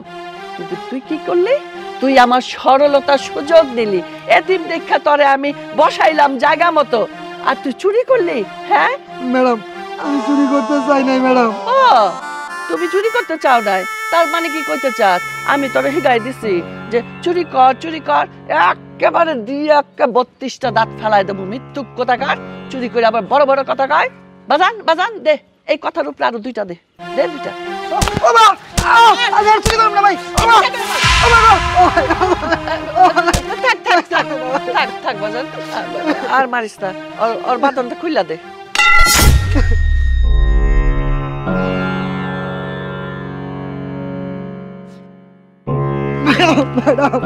কিন্তু তুই কি করলি? তুই আমার সরলতার সুযোগ নিলি, এদিন দেখা তোরে আমি বসাইলাম জায়গা মতো, আর তুই চুরি করলি। হ্যাঁ
ম্যাডাম, আমি চুরি করতে চাই নাই ম্যাডাম।
ও, তুমি চুরি করতে চাও নাই, তার মানে কি করতে চাস? আমি তোরে হিগাই দিছি যে চুরি কর, চুরি কর, একেবারে দিয়ে 32টা দাঁত ফেলাই দেবো। মৃত্যুক কোথাকার, চুরি করে আবার বড় বড় কথা কয়। বাজান বাজান দে, এই কথার উপরে আরো 2টা দে, দে 2টা।
বাবা, আমি আর চুরি করব না ভাই। বাবা,
থাক থাক থাক থাক থাক বাজান, আর মারিস না। ওর বাদনটা খুইলা দে।
ম্যাডাম, ম্যাডাম,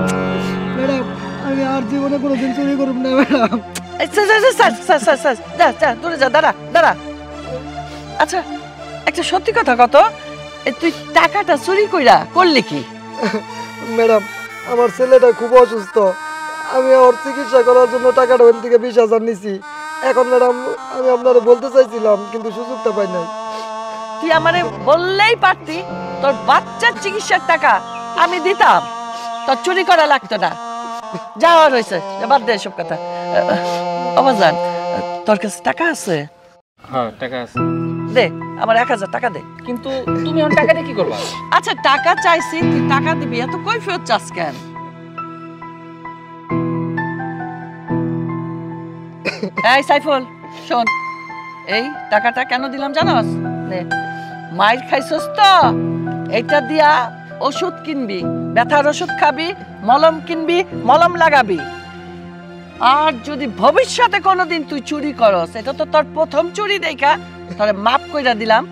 ম্যাডাম, আমি আর জীবনে কোনোদিন চুরি করব না ম্যাডাম।
যা দূরে যা, দাঁড়া দাঁড়া। আচ্ছা, একটা সত্যি কথা কত, তুই টাকাটা চুরি কইরা করলি কি?
ম্যাডাম, আমার ছেলেটা খুব অসুস্থ, আমি ওর চিকিৎসা করার জন্য টাকাটা ওখান থেকে 20,000 নিছি। এখন ম্যাডাম আমি আপনারা বলতে চাইছিলাম, কিন্তু সুযোগটা পাই নাই।
তুই আমারে বললেই পারতি, তোর বাচ্চার চিকিৎসার টাকা আমি দিতাম, তোর চুরি করা লাগতো না। যাওয়া রয়েছে, বাদ দে সব কথা। অবাজান, তোর কাছে টাকা আছে?
হ্যাঁ, টাকা আছে।
দে আমার 1000 টাকা দে।
কিন্তু তুমি এখন টাকা দিয়ে কি করবা?
আচ্ছা, টাকা চাইছি, তুই টাকা দিবি, এত কই ফেরত চাস কেন? এই সাইফুল, শোন, এই টাকাটা কেন দিলাম জানোস? নে, মাইর খাইছস তো, এইটা দিয়া ওষুধ কিনবি, ব্যথার ওষুধ খাবি, মলম কিনবি, মলম লাগাবি। আর যদি ভবিষ্যতে কোনোদিন তুই চুরি করস, এটা তো তোর প্রথম চুরি দেখা তোরে মাফ কইরা দিলাম,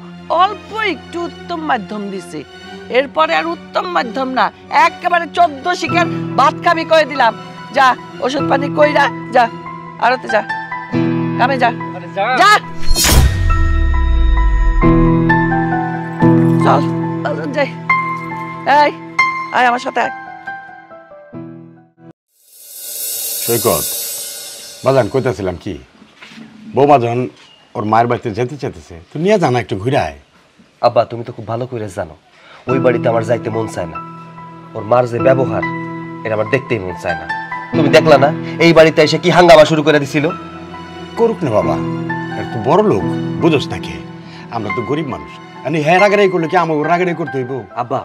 অল্প একটু উত্তম মাধ্যম দিছি, এরপরে আর উত্তম মাধ্যম না, একেবারে 14 শিকার ভাত খাবি কয়ে দিলাম। যা ওষুধ পানি কইরা যা, আরতে যা, কামে যা, যা চল যাই। এই আয় আমার সাথে আয়।
সৈকত, বাজান কইতেছিলাম কি, বৌমা যখন ওর মায়ের বাড়িতে যেতে চাইতেছে, তুই নিয়ে জানা একটু ঘুরে আয়।
আব্বা, তুমি তো খুব ভালো করে জানো ওই বাড়িতে আমার যাইতে মন চায় না। ওর মার যে ব্যবহার, এটা আমার দেখতেই মন চায় না। তুমি দেখলা না এই বাড়িতে এসে কি হাঙ্গামা শুরু করে দিছিল?
করুক না বাবা, আর তুই বড় লোক, বুঝোস না কে? আমরা তো গরিব মানুষ, আমি হ্যাঁ রাগারাই করলে কি আমার রাগারাই করতে হইব?
আব্বা,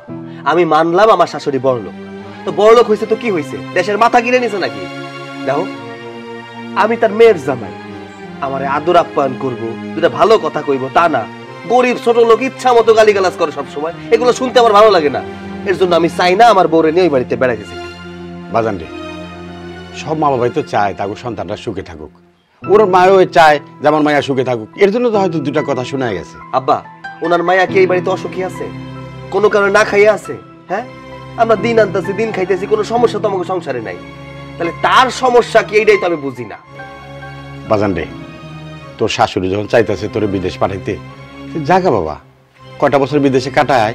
আমি মানলাম আমার শাশুড়ি বড়লোক, তো বড়লোক হয়েছে তো কি হয়েছে, দেশের মাথা কিনে নিছে নাকি? দেখো, আমি তার মেয়ের জামাই, আমারে আদর আপ্যায়ন করবো, যেটা ভালো কথা কইবো তা না। গরিব ছোট লোক ইচ্ছা মতো গালিগালাজ করে সবসময়, এগুলো শুনতে আমার ভালো লাগে না। এর জন্য আমি চাই না আমার বউরে নিয়ে ওই বাড়িতে বেড়াইতেছি।
বাজান রে, সব মা বাবাই তো চায় তাকে সন্তানরা সুখে থাকুক, ওর মায়ও চায় যে আমার মায়া সুখে থাকুক, এর জন্য তো হয়তো 2টা কথা শোনা গেছে।
আব্বা, ওনার মায়া কি এই বাড়িতে অসুখী আছে? কোনো কারণে না খাইয়া আছে? হ্যাঁ, আমরা দিন আনতেছি, দিন খাইতেছি, কোনো সমস্যা তো আমাকে সংসারে নাই, তাহলে তার সমস্যা কি এইটাই তো আমি বুঝি না।
বাজান রে, তোর শাশুড়ি যখন চাইতেছে তোর বিদেশ পাঠাইতে, জাগা বাবা, কটা বছর বিদেশে কাটায়,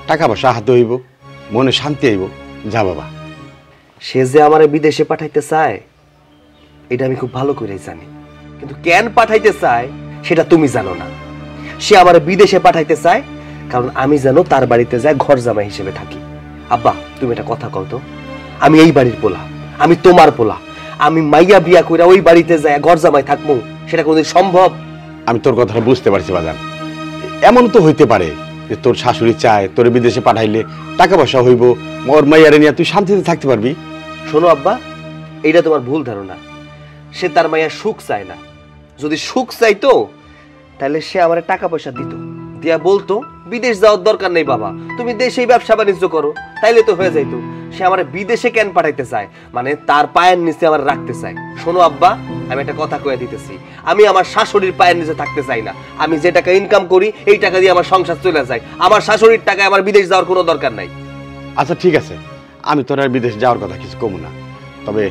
টাকা পয়সা হাতে হইব, মনে শান্তি আইব, যা বাবা।
সে যে আমারে বিদেশে পাঠাইতে চায় এটা আমি খুব ভালো করে জানি, কিন্তু কেন পাঠাইতে চায় সেটা তুমি জানো না। সে আমারে বিদেশে পাঠাইতে চায় কারণ আমি যেন তার বাড়িতে যায় ঘর জামাই হিসেবে থাকি। আব্বা, তুমি একটা কথা কও তো, আমি এই বাড়ির পোলা, আমি তোমার পোলা, আমি মাইয়া বিয়া কইরা ওই বাড়িতে যায় ঘর জামাই থাকবো, সেটা কোনোদিন সম্ভব?
আমি তোর কথাটা বুঝতে পারছি বাজান, এমন তো হইতে পারে যে তোর শাশুড়ি চায় তোর বিদেশে পাঠাইলে টাকা পয়সা হইব, ওর মাইয়ারে নিয়ে তুই শান্তিতে থাকতে পারবি।
শোনো আব্বা, এইটা তোমার ভুল ধারণা। সে তার মাইয়া সুখ চায় না, যদি সুখ চাইতো তাহলে সে আমারে টাকা পয়সা দিত, দিয়া বলতো বিদেশ যাওয়ার দরকার নেই বাবা, তুমি দেশেই ব্যবসা বাণিজ্য করো, তাইলে তো হয়ে যাইতো। সে আমার বিদেশে কেন পাঠাইতে চায়, মানে তার পায়ের নিচে আমার রাখতে চায়। শোনো আব্বা, আমি একটা কথা কয়ে দিতেছি, আমি আমার শাশুড়ির পায়ের নিচে থাকতে চাই না। আমি যে টাকা ইনকাম করি এই টাকা দিয়ে আমার সংসার চলে যায়, আমার শাশুড়ির টাকায় আমার বিদেশ যাওয়ার কোনো দরকার নাই।
আচ্ছা ঠিক আছে, আমি তোর আর বিদেশ যাওয়ার কথা কিছু কমু না, তবে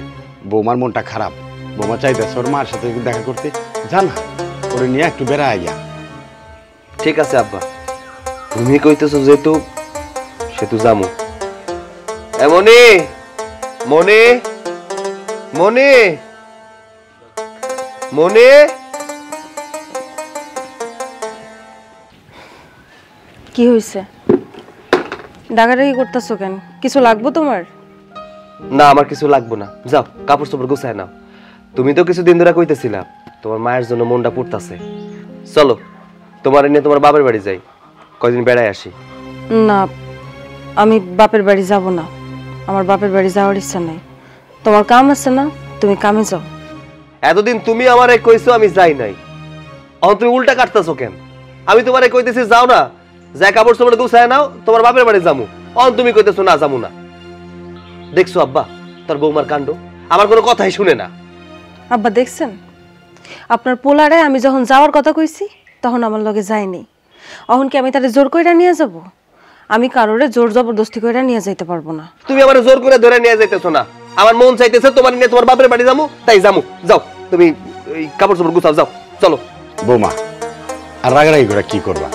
বৌমার মনটা খারাপ, বৌমা চাইতেছে ওর মার সাথে দেখা করতে, জানা ওরে নিয়ে একটু বেড়া আইয়া।
ঠিক আছে আব্বা, তুমি কইতেছো যেহেতু সেতু যামু। এমনি মনে মনে মনে
কি হয়েছে? ডাকাডাকি করতেছো কেন? কিছু লাগবো তোমার?
না, আমার কিছু লাগবে না। যাও কাপড় চোপড় গুছায় নাও। তুমি তো কিছুদিন ধরে কইতেছিলা তোমার মায়ের জন্য মনটা পড়তাছে। চলো তোমার নিয়ে তোমার বাপের বাড়ি যাই, কয়দিন বেড়ায় আসি।
না, আমি বাপের বাড়ি যাব না। আমার বাপের বাড়ি যাওয়ার ইচ্ছা নাই। তোমার কাম আছে না, তুমি কামে যাও।
এতদিন তুমি আমারে কইছো আমি যাই নাই, এখন তুমি উল্টা কাটতেছো কেন? আমি তোমারে কইতেছি যাও না, যাই কাপড় চোপড় গুছায় নাও, তোমার বাপের বাড়ি যামু। এখন তুমি কইতেছো না যামু না। দেখছো আব্বা তোর বৌমার কাণ্ড, আমার কোনো কথাই শুনে না।
আব্বা দেখছেন, আপনার পোলারে আমি যখন যাওয়ার কথা কইছি তখন আমার লগে যায়নি। এখন কি আমি তারে জোর কইরা নিয়ে যাব? আমি কারোরে জোর জবরদস্তি কইরা নিয়ে যাইতে পারবো না।
তুমি আমারে জোর করে ধরে নিয়ে যাইতেছো না। আমার মন চাইতেছে তোমার নিয়ে তোমার বাপের বাড়ি যামু, তাই যামু। যাও তুমি এই কাপড় চোপড় গুছাও, যাও চলো।
বৌমা আর রাগারাগি করে কি করবা?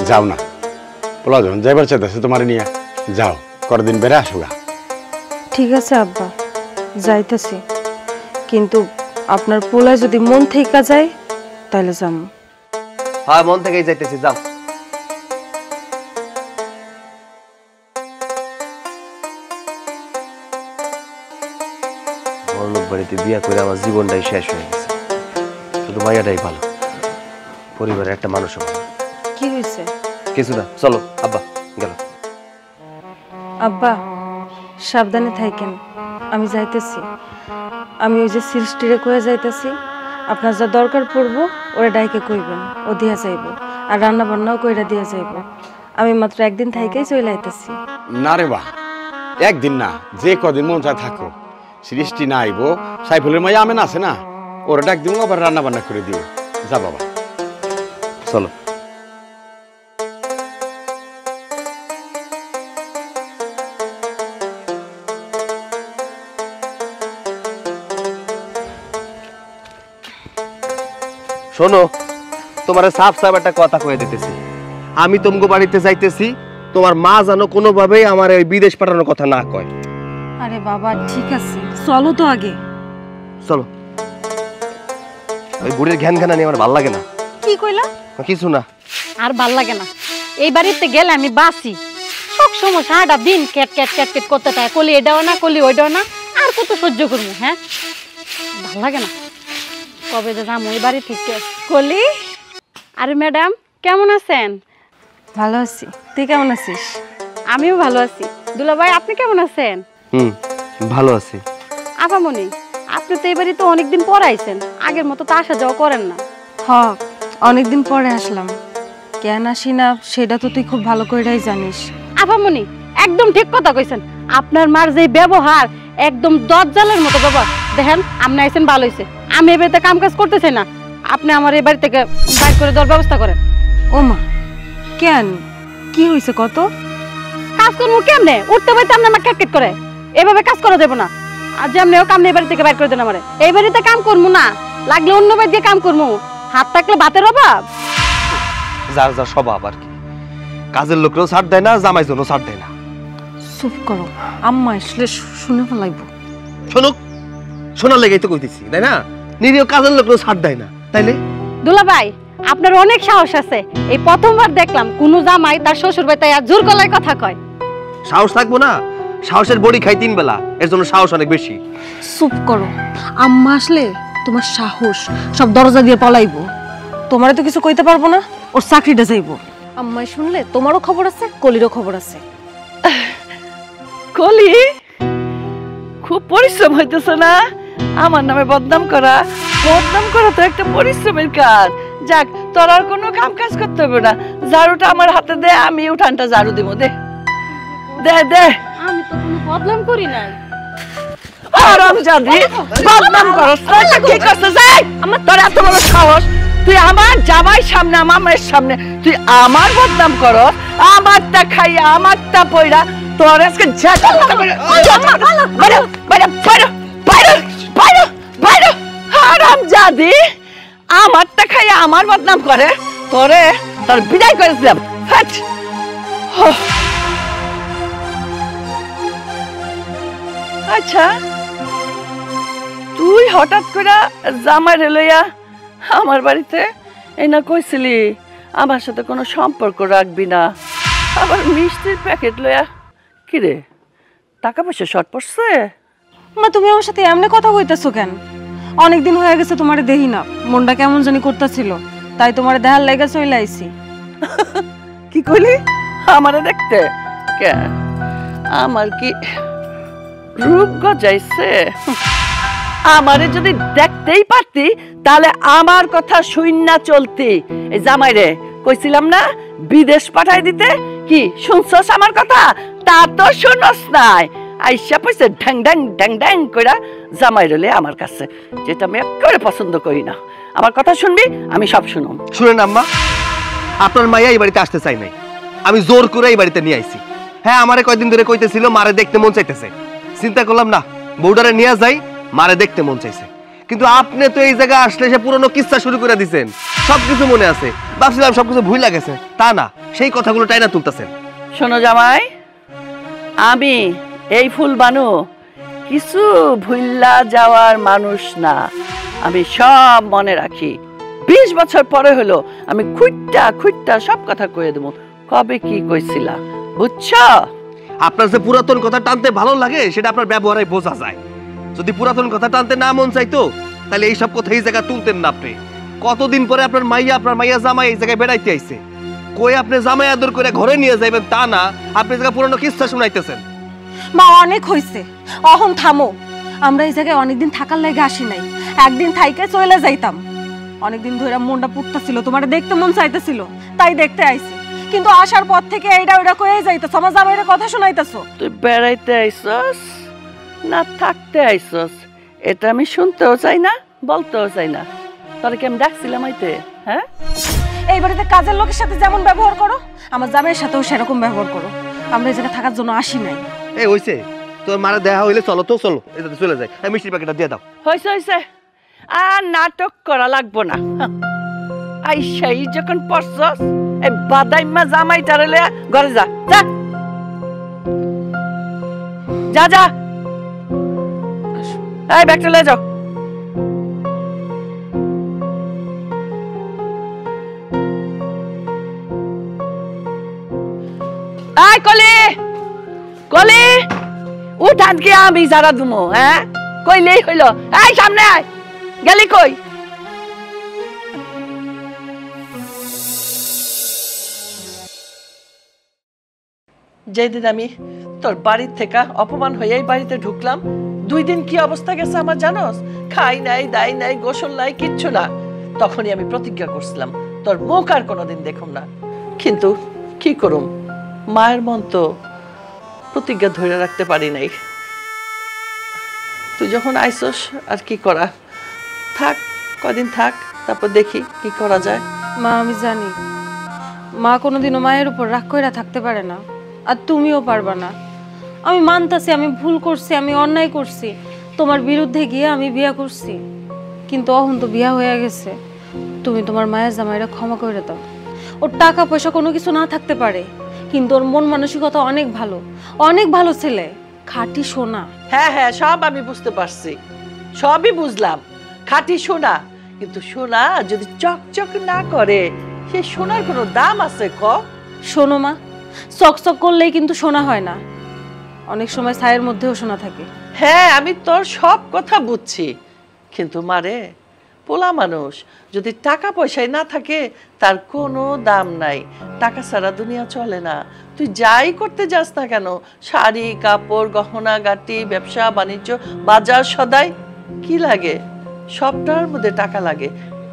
যাও না, পোলা যখন যাইবার চাইতেছে তোমার নিয়ে যাও, কতদিন বেড়ে আসো গা।
ঠিক আছে আব্বা, যাইতেছি, কিন্তু আপনার পোলায় যদি মন থেকে যায় তাহলে যাম।
হ্যাঁ মন থেকেই যাইতেছি, যাও। বড়লোক বাড়িতে বিয়া করে আমার জীবনটাই শেষ হয়ে গেছে। শুধু মাইয়াটাই ভালো, পরিবারের একটা মানুষও ভালো।
কি হয়েছে?
কিছু না, চলো আব্বা গেল।
আব্বা সাবধানে থাকেন, আমি যাইতেছি। আমি ওই যে সৃষ্টিরে কয়ে যাইতেছি, আপনার যা দরকার পড়বো ওরা ডাইকে কইবেন, ও দিয়া যাইব। আর রান্না বান্নাও কইরা দিয়া যাইব। আমি মাত্র একদিন থাইকেই চলে আইতেছি।
না রে বা, একদিন না, যে কদিন মন চায় থাকো। সৃষ্টি না আইব, সাইফুলের মাইয়া আমেন আছে না, ওরা ডাক দিব, আবার রান্না বান্না করে দিও। যা বাবা
চলো। শোনো, তোমার সাফ সাফ একটা কথা কয়ে দিতেছি। আমি তোমাকে বাড়িতে যাইতেছি, তোমার মা যেন কোনোভাবেই আমার এই বিদেশ পাঠানোর কথা না কয়।
আরে বাবা ঠিক আছে, চলো তো আগে।
চলো। ওই বুড়ির ঘ্যান ঘ্যানা নিয়ে আমার ভাল লাগে না।
কি কইলা?
কিছু না।
আর ভাল লাগে না। এই বাড়িতে গেলে আমি বাসি, সব সময় সারাটা দিন ক্যাট ক্যাট ক্যাট ক্যাট করতে থাকে। কলি এটাও না, কলি ওইটাও না, আর কত সহ্য করবো? হ্যাঁ, ভাল লাগে না। কবে যে যাবো এই বাড়ি থেকে। কলি, আরে ম্যাডাম কেমন আছেন?
ভালো আছি, তুই কেমন আছিস?
আমিও ভালো আছি। দুলাভাই আপনি কেমন আছেন?
ভালো আছি।
আপামনি, আপনি তো এই বাড়িতে অনেকদিন পর আইছেন, আগের মতো তো আসা যাওয়া করেন না।
হ, অনেকদিন পরে আসলাম। কেন আসি না সেটা তো তুই খুব ভালো করেই জানিস।
আপামনি একদম ঠিক কথা কইছেন। আপনার মার যে ব্যবহার, একদম দজ্জালের মতো ব্যবহার। দেখেন আপনি আইছেন ভালো হইছে। আমি এই বাড়িতে কাম কাজ করতেছি না, আপনি আমার এই বাড়ি থেকে বাইর করে দেওয়ার ব্যবস্থা করেন।
ও মা, কেন কি হয়েছে কত?
কাজ করবো কেমনে? উঠতে পারতে আপনি আমার ক্যাটকেট করে, এভাবে কাজ করা যাবে না। আর যেমনিও কাম এই বাড়ি থেকে বাইর করে দেন আমারে। এই বাড়িতে কাম করবো না, লাগলে অন্য বাড়ি দিয়ে কাম করবো। হাত থাকলে ভাতের অভাব।
যার যার স্বভাব আর কি। কাজের লোকরাও ছাড় দেয় না, জামাই জন্য ছাড় দেয় না।
চুপ করো, আম্মা আসলে শুনে ফেলাইব।
শোনুক, শোনার লেগেই তো কইতেছি, তাই না? নিরীহ কাজের লোকরাও ছাড় দেয় না, তাইলে?
দুলাভাই আপনার অনেক সাহস আছে। এই প্রথমবার দেখলাম কোন জামাই তার শ্বশুর বাড়িতে আর জোর গলায় কথা কয়।
সাহস থাকবো না? সাহসের বড়ি খাই 3 বেলা, এর জন্য সাহস অনেক বেশি।
চুপ করো, আম্মা আসলে তোমার সাহস সব দরজা দিয়ে পলাইব। তোমারে তো কিছু কইতে পারবো না, ওর চাকরিটা যাইব। আম্মাই শুনলে তোমারও খবর আছে, কলিরও খবর আছে।
কলি, খুব পরিশ্রম হইতেছে না আমার নামে বদনাম করা? বদনাম করা তো একটা পরিশ্রমের কাজ। যাক, তোর আর কোনো কাম কাজ করতে হবে না। ঝাড়ুটা আমার হাতে দে, আমি উঠানটা ঝাড়ু দিব। দে দে দে।
আমি তো কোনো বদনাম করি নাই।
আরাম জানি বদনাম করছ না, কি করছিস? আমার তোর এত বড় সাহস, তুই আমার জামাই সামনে, আমার মায়ের সামনে তুই আমার বদনাম করস? আমারটা খাইয়া, আমারটা পয়রা তোর আজকে আরাম জাদি আমারটা খাইয়া আমার বদনাম করে, তোরে তোর বিদায় করেছিলাম। আচ্ছা, তুই হঠাৎ করে জামাই লইয়া আমার বাড়িতে এই না কইছিলি আমার সাথে কোনো সম্পর্ক রাখবি না? আবার মিষ্টির প্যাকেট লয়া কি রে টাকা পয়সা শর্ট পড়ছে?
মা তুমি আমার সাথে এমনি কথা কইতেছো কেন? অনেকদিন হয়ে গেছে তোমারে দেখি না, মনটা কেমন জানি করতেছিল, তাই তোমারে দেখার লেগে চলে আইছি।
কি কইলি? আমারে দেখতে কেন? আমার কি রূপ গজাইছে? আমারে যদি দেখতেই পারতি তাহলে আমার কথা শুইনা চলতি। এই জামাই রে কইছিলাম না বিদেশ পাঠাই দিতে, কি শুনছস আমার কথা? তা তো শুনস নাই। আইসা পয়সা ঢ্যাং ঢ্যাং ঢ্যাং ঢ্যাং কইরা জামাই রলে আমার কাছে, যেটা আমি একেবারে পছন্দ করি না। আমার কথা শুনবি, আমি সব শুনুম।
শুনেন আম্মা, আপনার মাইয়া এই বাড়িতে আসতে চাই নাই, আমি জোর করে এই বাড়িতে নিয়ে আইছি। হ্যাঁ, আমারে কয়দিন ধরে কইতেছিল মারে দেখতে মন চাইতেছে, চিন্তা করলাম না বউডারে নিয়ে যাই, মারে দেখতে মন চাইছে। কিন্তু আপনি তো এই জায়গায় আসলে সে পুরনো কিস্সা শুরু করে দিছেন, সবকিছু মনে আছে, ভাবছিলাম সবকিছু ভুল লাগেছে, তা না, সেই কথাগুলো টাইনা তুলতেছেন।
শোনো জামাই, আমি এই ফুল বানু কিছু ভুল্লা যাওয়ার মানুষ না, আমি সব মনে রাখি। 20 বছর পরে হলো আমি খুঁটটা খুঁটটা সব কথা কয়ে দেবো, কবে কি কইছিলা, বুঝছো?
আপনার যে পুরাতন কথা টানতে ভালো লাগে সেটা আপনার ব্যবহারে বোঝা যায়। যদি পুরাতন কথা টানতে না মন চাইতো তাহলে এই সব কথা এই জায়গায় তুলতেন না আপনি। কতদিন পরে আপনার মাইয়া জামাই এই জায়গায় বেড়াইতে আইছে, কই আপনি জামাই আদর করে ঘরে নিয়ে যাইবেন তা না, আপনি জায়গা পুরনো কিস্সা শুনাইতেছেন।
মা অনেক হইছে, অহন থামো। আমরা এই জায়গায় অনেকদিন থাকার লাগে আসি নাই, একদিন থাইকে চলে যাইতাম। অনেকদিন ধরে মনটা পুড়তাছিল, তোমারে দেখতে মন চাইতেছিল, তাই দেখতে আইছি। কিন্তু আসার পর থেকে এইটা ওইটা কয়ে যাইতেছ, আমার জামাইয়ের কথা শোনাইতেছো।
তুই বেড়াইতে আইসস না থাকতে আইসস এটা আমি শুনতেও চাই না, বলতেও চাই না। তোর কি আমি ডাকছিলাম আইতে? হ্যাঁ,
এই বাড়িতে কাজের লোকের সাথে যেমন ব্যবহার করো, আমার জামাইয়ের সাথেও সেরকম ব্যবহার করো। আমরা এই জায়গায় থাকার জন্য আসি নাই।
এই হইছে, তোর মারা দেখা হইলে চলো তো, চলো এটাতে চলে যাই। এই মিষ্টির প্যাকেটটা দিয়ে দাও।
হয়েছে হয়েছে, আর নাটক করা লাগবো না। আইসাই যখন পড়ছস, এই বাদাইমা জামাইটারে লইয়া ঘরে যা যা যা যা। এই ব্যাগটা লয়ে যাও। এই কলি কলি উঠ, আজকে আমি যারা দুমো। হ্যাঁ, কইলেই হইল। এই সামনে আয়, গেলি কই? যেদিন আমি তোর বাড়ির থেকে অপমান হয়ে এই বাড়িতে ঢুকলাম, 2 দিন কি অবস্থা গেছে আমার জানোস? খাই নাই, দাই নাই, গোসল নাই, কিচ্ছু না। তখনই আমি প্রতিজ্ঞা করছিলাম তোর মুখ আর কোনোদিন দেখুম না। কিন্তু কি করুম, মায়ের মন তো প্রতিজ্ঞা ধরে রাখতে পারি নাই। তুই যখন আইসস আর কি করা, থাক কদিন থাক, তারপর দেখি কি করা যায়।
মা আমি জানি মা কোনোদিনও মায়ের উপর রাগ কইরা থাকতে পারে না, আর তুমিও পারবা না। আমি মানতাছি আমি ভুল করছি, আমি অন্যায় করছি, তোমার বিরুদ্ধে গিয়ে আমি বিয়া করছি। কিন্তু অহন তো বিয়া হয়ে গেছে, তুমি তোমার মায়ের জামাইরা ক্ষমা করে দাও। ওর টাকা পয়সা কোনো কিছু না থাকতে পারে, কিন্তু ওর মন মানসিকতা অনেক ভালো, অনেক ভালো ছেলে, খাঁটি সোনা।
হ্যাঁ হ্যাঁ, সব আমি বুঝতে পারছি, সবই বুঝলাম, খাঁটি সোনা। কিন্তু সোনা যদি চকচক না করে, সেই সোনার কোনো দাম আছে?
শোনো মা, চকচক করলেই কিন্তু সোনা হয় না, অনেক সময় ছায়ের মধ্যেও সোনা থাকে।
হ্যাঁ, আমি তোর সব কথা বুঝছি, কিন্তু মারে পোলা মানুষ যদি টাকা পয়সায় না থাকে তার কোনো দাম নাই। টাকা ছাড়া দুনিয়া চলে না। তুই যাই করতে যাস না কেন, শাড়ি কাপড় গহনা গাটি ব্যবসা বাণিজ্য বাজার সদাই কি লাগে, সবটার মধ্যে টাকা লাগে।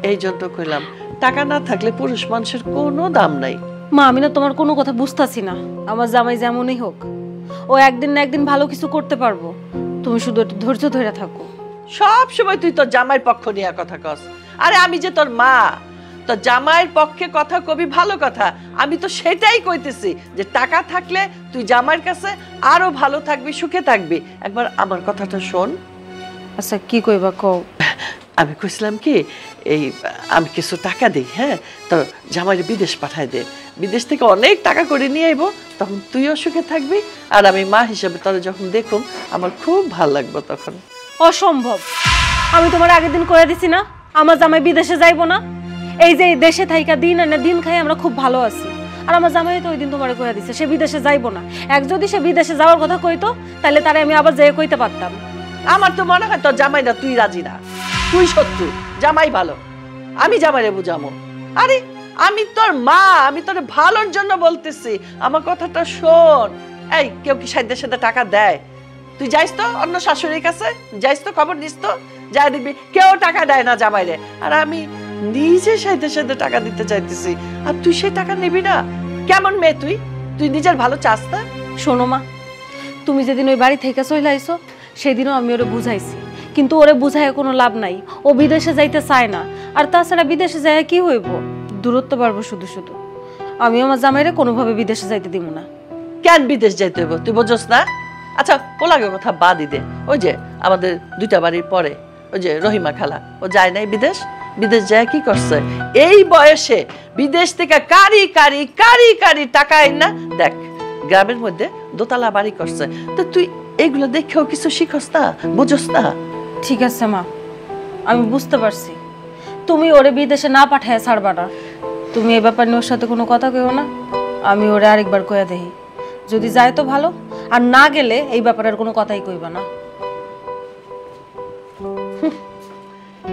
এই জন্য কইলাম, টাকা না থাকলে পুরুষ মানুষের কোনো দাম নাই।
মা আমি না তোমার কোনো কথা বুঝতাছি না। আমার জামাই যেমনই হোক, ও একদিন না একদিন ভালো কিছু করতে পারবো, তুমি শুধু একটু ধৈর্য ধরে থাকো।
সব সময় তুই তোর জামাইয়ের পক্ষ নিয়ে কথা কস। আরে আমি যে তোর মা, তোর জামাইয়ের পক্ষে কথা কবি ভালো কথা, আমি তো সেটাই কইতেছি যে টাকা থাকলে তুই জামাইয়ের কাছে আরো ভালো থাকবি, সুখে থাকবি। একবার আমার কথাটা শোন।
আচ্ছা কি কইবা কও।
আমি কইছিলাম কি, এই আমি কিছু টাকা দিই, হ্যাঁ, তো জামাইয়ের বিদেশ পাঠায় দে, বিদেশ থেকে অনেক টাকা করে নিয়ে আইবো, তখন তুইও সুখে থাকবি, আর আমি মা হিসেবে তোরা যখন দেখুম আমার খুব ভালো লাগবে তখন।
অসম্ভব, আমি তোমার আগের দিন কয়ে দিছি না আমার জামাই বিদেশে যাইবো না। এই যে দেশে থাইকা দিন আনে দিন খাই আমরা খুব ভালো আছি, আর আমার জামাই তো ওই দিন তোমারে কইয়া দিছে সে বিদেশে যাইবো না। এক যদি সে বিদেশে যাওয়ার কথা কইতো তাহলে তারে আমি আবার যেয়ে কইতে পারতাম।
আমার তো মনে হয় তোর জামাই না, তুই রাজি না, তুই শত্রু, জামাই ভালো। আমি জামাইরে বুঝামো। আরে আমি তোর মা, আমি তোর ভালোর জন্য বলতেছি, আমার কথাটা শোন। এই কেউ কি সাধ্যের সাথে টাকা দেয়? তুই যাইস তো অন্য শাশুড়ির কাছে, যাইস তো, খবর নিস তো, যাই দেখবি কেউ টাকা দেয় না জামাইরে। আর আমি নিজে সাধ্যের সাথে টাকা দিতে চাইতেছি, আর তুই সেই টাকা নিবি না? কেমন মেয়ে তুই? তুই নিজের ভালো চাস না?
শোনো মা, তুমি যেদিন ওই বাড়ি থেকে চলে আইছো সেদিনও আমি ওরে বুঝাইছি, কিন্তু ওরে বুঝায় কোনো লাভ নাই। ও বিদেশে যাইতে চায় না। আর তাছাড়া বিদেশে যায় কি হইব? দূরত্ব বাড়বো শুধু শুধু। আমি আমার জামাইরে কোনোভাবে বিদেশে যাইতে দিব না।
কেন বিদেশ যাইতে হইব তুই বোঝস না? আচ্ছা পোলাগের কথা বাদই দে। ওই যে আমাদের দুইটা বাড়ির পরে ওই যে রহিমা খালা, ও যায় নাই বিদেশ? বিদেশ যায় কি করছে? এই বয়সে বিদেশ থেকে কারি কারি কারি কারি টাকা আইন না, দেখ গ্রামের মধ্যে দোতলা বাড়ি করছে। তো তুই এইগুলো দেখেও কিছু শিখস না, বুঝস না?
ঠিক আছে মা, আমি বুঝতে পারছি। তুমি ওরে বিদেশে না পাঠায় ছাড়বা না। তুমি এই ব্যাপার নিয়ে ওর সাথে কোনো কথা কইও না। আমি ওরে আরেকবার কইয়া দেখি, যদি যায় তো ভালো, আর না গেলে এই ব্যাপারের কোনো কথাই কইবা না।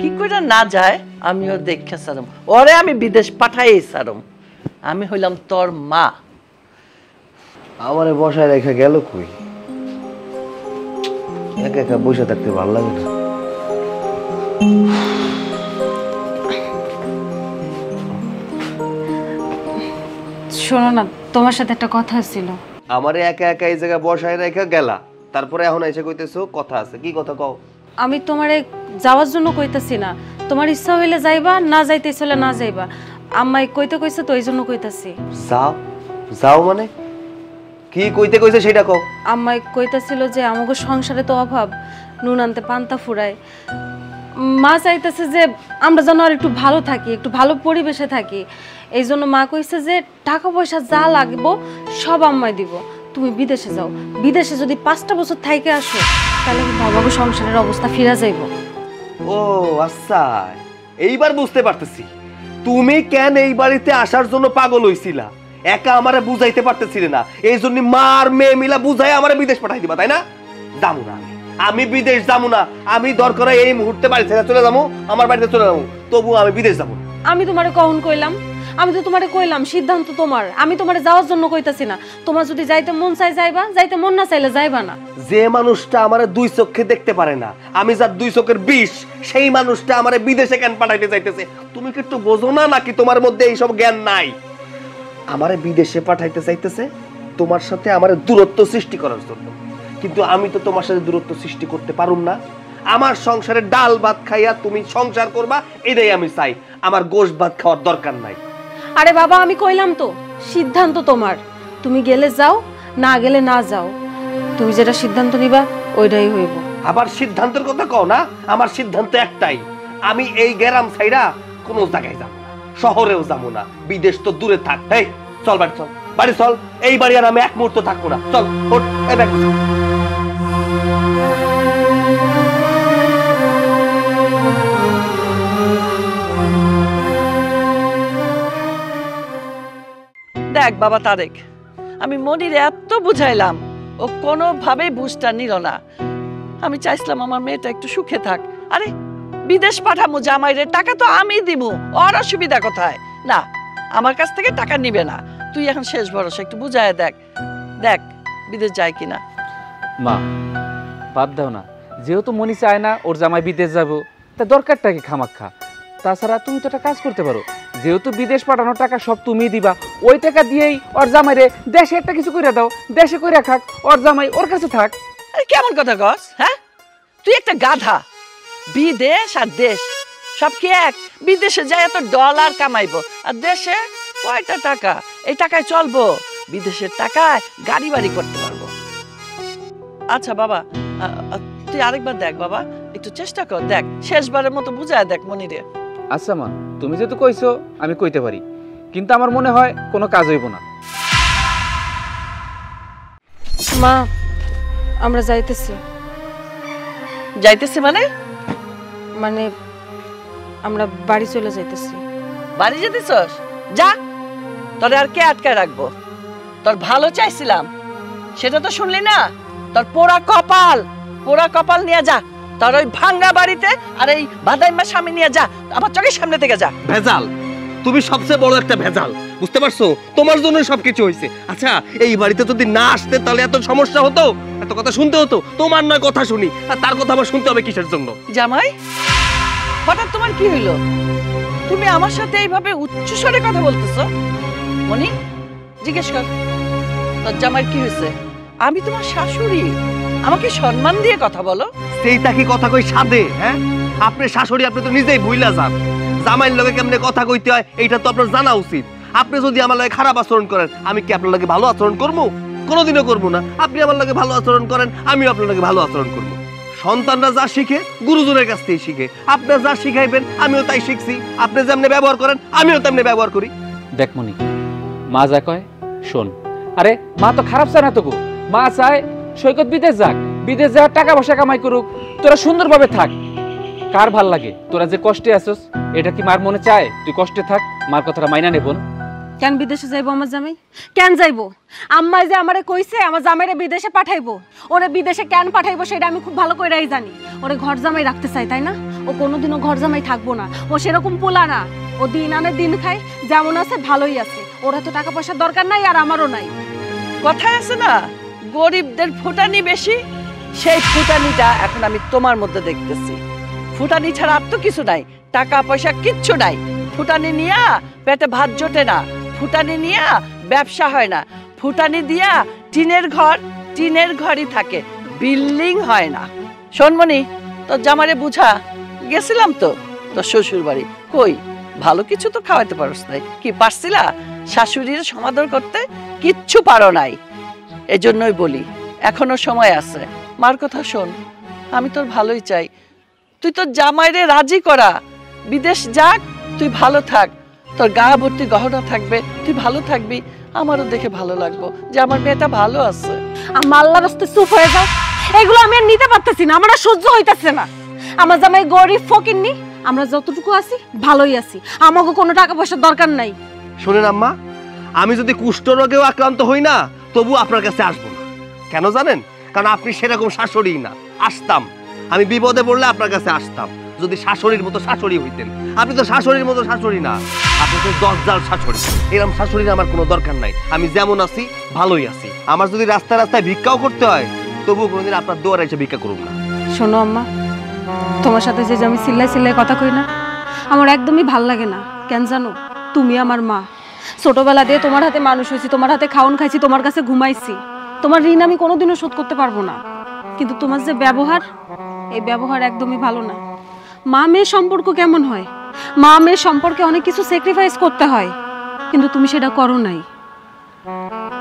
কি করে না যায় আমিও দেখে সারম, ওরে আমি বিদেশ পাঠাই সারম। আমি হইলাম তোর মা।
আমারে বসায় রেখে গেল কই? একা একা বসে থাকতে ভালো লাগে না।
শোনো না, তোমার সাথে একটা কথা ছিল।
আমারে একা একা এই জায়গায় বসায় রেখে গেলা, তারপরে এখন এসে কইতেছো কথা আছে। কি কথা কও?
আমি তোমারে যাওয়ার জন্য কইতাছি না। তোমার ইচ্ছা হইলে যাইবা, না যাইতে ইচ্ছা হলে না যাইবা। আম্মাই কইতে কইছে তো, এই জন্য কইতাছি।
যাও যাও মানে কি কইতে কইছে সেটা কও।
আম্মাই কইতাছিল যে আমাকে সংসারে তো অভাব, নুন আনতে পান্তা ফুরায়। মা চাইতেছে যে আমরা যেন আর একটু ভালো থাকি, একটু ভালো পরিবেশে থাকি। এই জন্য মা কইছে যে টাকা পয়সা যা লাগবো সব আম্মাই দিব। তুমি বিদেশে যাও, বিদেশে যদি 5টা বছর থাইকে আসো তাহলে কিন্তু আমাকে সংসারের অবস্থা ফিরা যাইব।
ও আচ্ছা, এইবার বুঝতে পারতেছি তুমি কেন এই বাড়িতে আসার জন্য পাগল হইছিলা। একা আমারে বুঝাইতে পারতেছিলে না, এই জন্য মা আর মেয়ে মিলা বুঝাই আমারে বিদেশ পাঠাই দিবা, তাই না? যাবো না আমি বিদেশ যাবো না। আমি দরকার এই মুহূর্তে বাড়ি ছেড়ে চলে যাবো, আমার বাড়িতে চলে যাবো, তবু আমি বিদেশ যাবো না।
আমি তোমারে কখন কইলাম? আমি তো তোমারে কইলাম সিদ্ধান্ত তোমার। আমি তোমারে যাওয়ার জন্য কইতাছি না। তোমার যদি যাইতে মন চাই যাইবা, যাইতে মন না চাইলে যাইবা না।
যে মানুষটা আমারে 2 চোখে দেখতে পারে না, আমি যার 2 চোখের বিষ, সেই মানুষটা আমারে বিদেশে কেন পাঠাইতে চাইতেছে? তুমি কি একটু বোঝো না নাকি তোমার মধ্যে এইসব জ্ঞান নাই? আমারে বিদেশে পাঠাইতে চাইতেছে তোমার সাথে আমারে দূরত্ব সৃষ্টি করার জন্য, কিন্তু আমি তো তোমার সাথে দূরত্ব সৃষ্টি করতে পারুম না। আমার সংসারে ডাল ভাত খাইয়া তুমি সংসার করবা, এটাই আমি চাই। আমার গোশ ভাত খাওয়ার দরকার নাই।
আরে বাবা, আমি কইলাম তো সিদ্ধান্ত তোমার। তুমি গেলে যাও, না গেলে না যাও। তুমি যেটা সিদ্ধান্ত নিবা ওইটাই হইব।
আবার সিদ্ধান্তের কথা কও না? আমার সিদ্ধান্ত একটাই, আমি এই গ্রাম ছাইরা কোনো জায়গায় যাব না, শহরেও যাব না, বিদেশ তো দূরে থাক। এই চল বাড়ি চল, বাড়ি চল। এই বাড়ি আর আমি এক মুহূর্ত থাকবো না। চল ওঠ, এই ব্যাগ গুছা।
দেখ বাবা তারেক, আমি মনিরে এত বুঝাইলাম, ও কোনোভাবেই বুঝটা নিল না। আমি চাইছিলাম আমার মেয়েটা একটু সুখে থাক। আরে বিদেশ পাঠামু জামাইরে, টাকা তো আমি দিমু, ওর অসুবিধা কোথায়? না, আমার কাছ থেকে টাকা নিবে না। তুই এখন শেষ ভরসা, একটু বুঝায় দেখ, দেখ বিদেশ যায় কিনা।
মা বাদ দাও না, যেহেতু মনি চায় না ওর জামাই বিদেশ যাবো, তা দরকারটা কি খামাক্ষা? তাছাড়া তুমি তো একটা কাজ করতে পারো, যেহেতু বিদেশ পাঠানোর টাকা সব তুমি দিবা, ওই টাকা দিয়েই ওর জামাইরে দেশে একটা কিছু করে দাও, দেশে করে খাক, ওর জামাই ওর কাছে থাক।
আরে কেমন কথা কস? হ্যাঁ, তুই একটা গাধা। বিদেশ আর দেশ সব কি এক? বিদেশে যায় এত ডলার কামাইবো, আর দেশে কয়টা টাকা? এই টাকায় চলবো? বিদেশের টাকায় গাড়ি বাড়ি করতে পারবো। আচ্ছা বাবা, তুই আরেকবার দেখ বাবা, একটু চেষ্টা কর, দেখ শেষবারের মতো বুঝায় দেখ মনিরে।
আচ্ছা মা, তুমি যেহেতু কইছো আমি কইতে পারি, কিন্তু আমার মনে হয় কোনো কাজ হইব না।
মা, আমরা যাইতেছি।
যাইতেছি মানে?
মানে আমরা বাড়ি চলে যাইতেছি।
বাড়ি যেতেছস? যা, তোরে আর কে আটকায় রাখবো? তোর ভালো চাইছিলাম, সেটা তো শুনলি না? তোর পোড়া কপাল নিয়ে যা, তোর ওই ভাঙ্গা বাড়িতে আর এই বাদাইমা স্বামী নিয়ে যা, আমার চোখের সামনে থেকে যা।
ভেজাল, তুমি সবচেয়ে বড় একটা ভেজাল, বুঝতে পারছো? তোমার জন্য সবকিছু হয়েছে। আচ্ছা, এই বাড়িতে যদি না আসতে তাহলে এত সমস্যা হতো, এত কথা শুনতে হতো? তোমার নয় কথা শুনি, আর তার কথা আবার শুনতে হবে কিসের জন্য?
জামাই, হঠাৎ তোমার কি হইলো? তুমি আমার সাথে এইভাবে উচ্চ স্বরে কথা বলতেছো? মনি, জিজ্ঞেস কর তোর জামাই কি হয়েছে। আমি তোমার শাশুড়ি, আমাকে সম্মান দিয়ে কথা বলো।
সেইটা কি কথা কই সাধে? হ্যাঁ, আপনি শাশুড়ি, আপনি তো নিজেই ভুইলা যান। জামাইয়ের লগে কেমনে কথা কইতে হয় এইটা তো আপনার জানা উচিত। আপনি যদি আমার লগে খারাপ আচরণ করেন, আমি কি আপনার লগে ভালো আচরণ করবো? কোনোদিনও করবো না। আপনি আমার লগে ভালো আচরণ করেন, আমিও আপনার লগে ভালো আচরণ করবো। সন্তানরা যা শিখে গুরুজনের কাছ থেকে শিখে। আপনি যা শিখাইবেন আমিও তাই শিখছি। আপনি যেমনি ব্যবহার করেন আমিও তেমনি ব্যবহার করি।
দেখ মনি, মা যা কয় শোন। আরে মা তো খারাপ চায় না তোকে, মা চায় সৈকত বিদেশ যাক, বিদেশ যাওয়ার টাকা পয়সা কামাই করুক, তোরা সুন্দরভাবে থাক। কার ভাল লাগে তোরা যে কষ্টে আছস? এটা কি মার মনে চায় তুই কষ্টে থাক? মার কথাটা মাইনা নেবন।
কেন বিদেশে যাইবো আমার জামাই? কেন যাইবো? আম্মাই যে আমারে কইছে আমার জামাইরে বিদেশে পাঠাইবো। ওরে বিদেশে কেন পাঠাইবো সেটা আমি খুব ভালো করেই জানি। ওরে ঘর জামাই রাখতে চাই, তাই না? ও কোনোদিনও ঘর জামাই থাকবো না। ও সেরকম পোলা না। ও দিন আনে দিন খায়, যেমন আছে ভালোই আছে। ওরা তো টাকা পয়সার দরকার নাই, আর আমারও নাই।
কথায় আছে না, গরিবদের ফুটানি বেশি। সেই ফুটানিটা এখন আমি তোমার মধ্যে দেখতেছি। ফুটানি ছাড়া আর তো কিছু নাই, টাকা পয়সা কিচ্ছু নাই। ফুটানি নিয়া পেটে ভাত জোটে না, ফুটানি নিয়া ব্যবসা হয় না, ফুটানি দিয়া টিনের ঘরই থাকে, বিল্ডিং হয় না। শোনমনি, তোর জামারে বুঝা গেছিলাম তো তোর শ্বশুর বাড়ি, কই ভালো কিছু তো খাওয়াইতে পারস নাই। কি পারছিলা শাশুড়ির সমাদর করতে? কিচ্ছু পারো নাই। এজন্যই বলি এখনো সময় আছে, মার কথা শোন। আমি তোর ভালোই চাই। তুই তোর জামাইরে রাজি করা, বিদেশ যাক, তুই ভালো থাক, তোর গা ভর্তি গহনা থাকবে, তুই ভালো থাকবি। আমারও দেখে ভালো লাগবো যে আমার মেয়েটা ভালো আছে।
আমার আল্লাহর রাস্তায় চুপ হয়ে যাও। এগুলো আমি আর নিতে পারতেছি না, আমার আর সহ্য হইতেছে না। আমার জামাই গরিব ফকিন্নি, আমরা যতটুকু আছি ভালোই আছি, আমাকে কোনো টাকা পয়সার দরকার নাই।
শুনেন আম্মা, আমি যদি কুষ্ঠ রোগেও আক্রান্ত হই না তবু আপনার কাছে আসবো না। কেন জানেন? কারণ আপনি সেরকম শাশুড়ি না। আসতাম, আমি বিপদে পড়লে আপনার কাছে আসতাম যদি শাশুড়ির মতো শাশুড়ি হইতেন। আপনি তো শাশুড়ির মতো শাশুড়ি না, আপনি তো দরজাল শাশুড়ি। এরকম শাশুড়ির আমার কোনো দরকার নাই। আমি যেমন আছি ভালোই আছি। আমার যদি রাস্তায় রাস্তায় ভিক্ষাও করতে হয় তবু কোনোদিন আপনার দুয়ারে এসে ভিক্ষা করুন না।
শোনো আম্মা, তোমার সাথে যে আমি চিল্লাই কথা কই না, আমার একদমই ভাল লাগে না। কেন জানো? তুমি আমার মা। ছোটবেলা দিয়ে তোমার হাতে মানুষ হয়েছি, তোমার হাতে খাওন খাইছি, তোমার কাছে ঘুমাইছি। তোমার ঋণ আমি কোনোদিনও শোধ করতে পারবো না। কিন্তু তোমার যে ব্যবহার, এই ব্যবহার একদমই ভালো না। মা মেয়ের সম্পর্ক কেমন হয়? মা মেয়ের সম্পর্কে অনেক কিছু স্যাক্রিফাইস করতে হয়, কিন্তু তুমি সেটা করো নাই।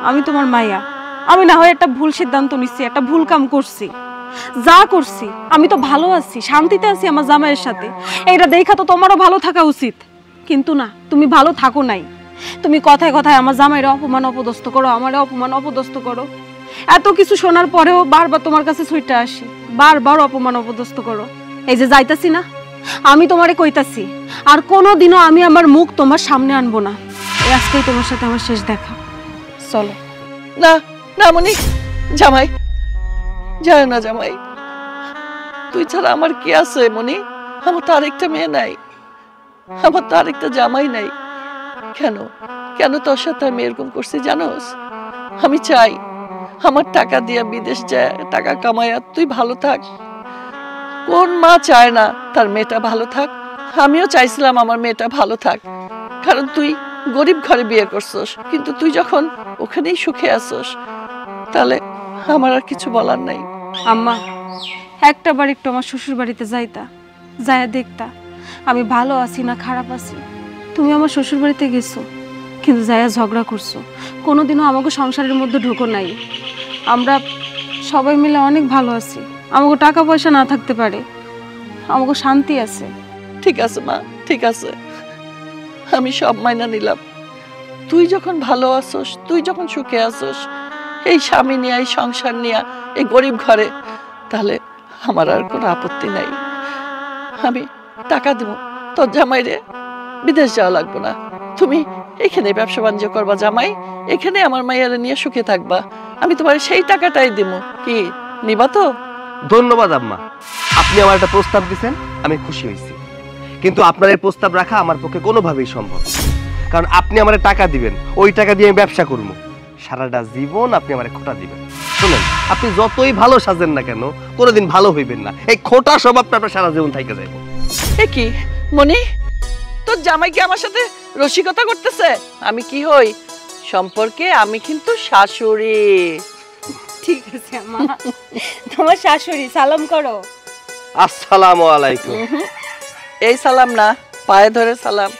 আমি তোমার মাইয়া, আমি না হয় একটা ভুল সিদ্ধান্ত নিচ্ছি, একটা ভুল কাম করছি। যা করছি আমি তো ভালো আছি, শান্তিতে আছি আমার জামাইয়ের সাথে। এইটা দেখা তো তোমারও ভালো থাকা উচিত। কিন্তু না, তুমি ভালো থাকো নাই। তুমি কথায় কথায় আমার জামাইয়ের অপমান অপদস্থ করো, আমারে অপমান অপদস্থ করো। এত কিছু শোনার পরেও বারবার তোমার কাছে ছুটে আসি, বারবার অপমান অপদস্থ করো। এই যে যাইতাছি না, আমি তোমারে কইতাছি আর কোনোদিনও আমি আমার মুখ তোমার সামনে আনবো না। আজকেই তোমার সাথে আমার শেষ দেখা। চলো।
না না মনি, জামাই যায় না। জামাই, তুই ছাড়া আমার কি আছে মনি? আমার তো আরেকটা মেয়ে নাই, আমার তো আরেকটা জামাই নাই। কেন কেন তোর সাথে আমি এরকম করছি জানোস? আমি চাই আমার টাকা দিয়ে বিদেশ যায়, টাকা কামাইয়া তুই ভালো থাক। কোন মা চায় না তার মেয়েটা ভালো থাক? আমিও চাইছিলাম আমার মেয়েটা ভালো থাক, কারণ তুই গরিব ঘরে বিয়ে করছস, কিন্তু তুই যখন ওখানেই সুখে আসছস, তাহলে আমার আর কিছু বলার নাই।
আম্মা, একটা বার একটু আমার শ্বশুর বাড়িতে যাইতা, যাইয়া দেখতা আমি ভালো আছি না খারাপ আছি। তুমি আমার শ্বশুর বাড়িতে গেছো, কিন্তু যাইয়া ঝগড়া করছো, কোনোদিনও আমাকে সংসারের মধ্যে ঢুকো নাই। আমরা সবাই মিলে অনেক ভালো আছি। আমাকে টাকা পয়সা না থাকতে পারে, আমাকে শান্তি আছে।
ঠিক আছে মা, ঠিক আছে, আমি সব মাইনা নিলাম। তুই যখন ভালো আছস, তুই যখন সুখে আছস এই স্বামী নিয়ে, এই সংসার নিয়ে, এই গরিব ঘরে, তাহলে আমার আর কোনো আপত্তি নাই। আমি টাকা দেব, তোর জামাইরে বিদেশ যাওয়া লাগবো না। তুমি এখানে ব্যবসা বাণিজ্য করবা জামাই, এখানে আমার মাইয়ারে নিয়ে সুখে থাকবা। আমি তোমার সেই টাকাটাই দিব, কি নিবা তো?
ধন্যবাদ আম্মা, আপনি আমার একটা প্রস্তাব দিয়েছেন, আমি খুশি হয়েছি। কিন্তু আপনার এই প্রস্তাব রাখা আমার পক্ষে কোনোভাবেই সম্ভব না। কারণ আপনি আমার টাকা দিবেন, ওই টাকা দিয়ে আমি ব্যবসা করব, সারাটা জীবন আপনি আমার খোটা দিবেন। শুনেন, আপনি যতই ভালো সাজেন না কেন, কোনোদিন ভালো হইবেন না। এই খোটা স্বভাবটা আপনার সারা জীবন থাইকে যাইব।
এ কি মনি, তোর জামাই কি আমার সাথে রসিকতা করতেছে? আমি কি হই সম্পর্কে? আমি কিন্তু শাশুড়ি।
ঠিক আছে মা, তোমার শাশুড়ি, সালাম করো।
আসসালামু আলাইকুম।
এই সালাম না, পায়ে ধরে সালাম।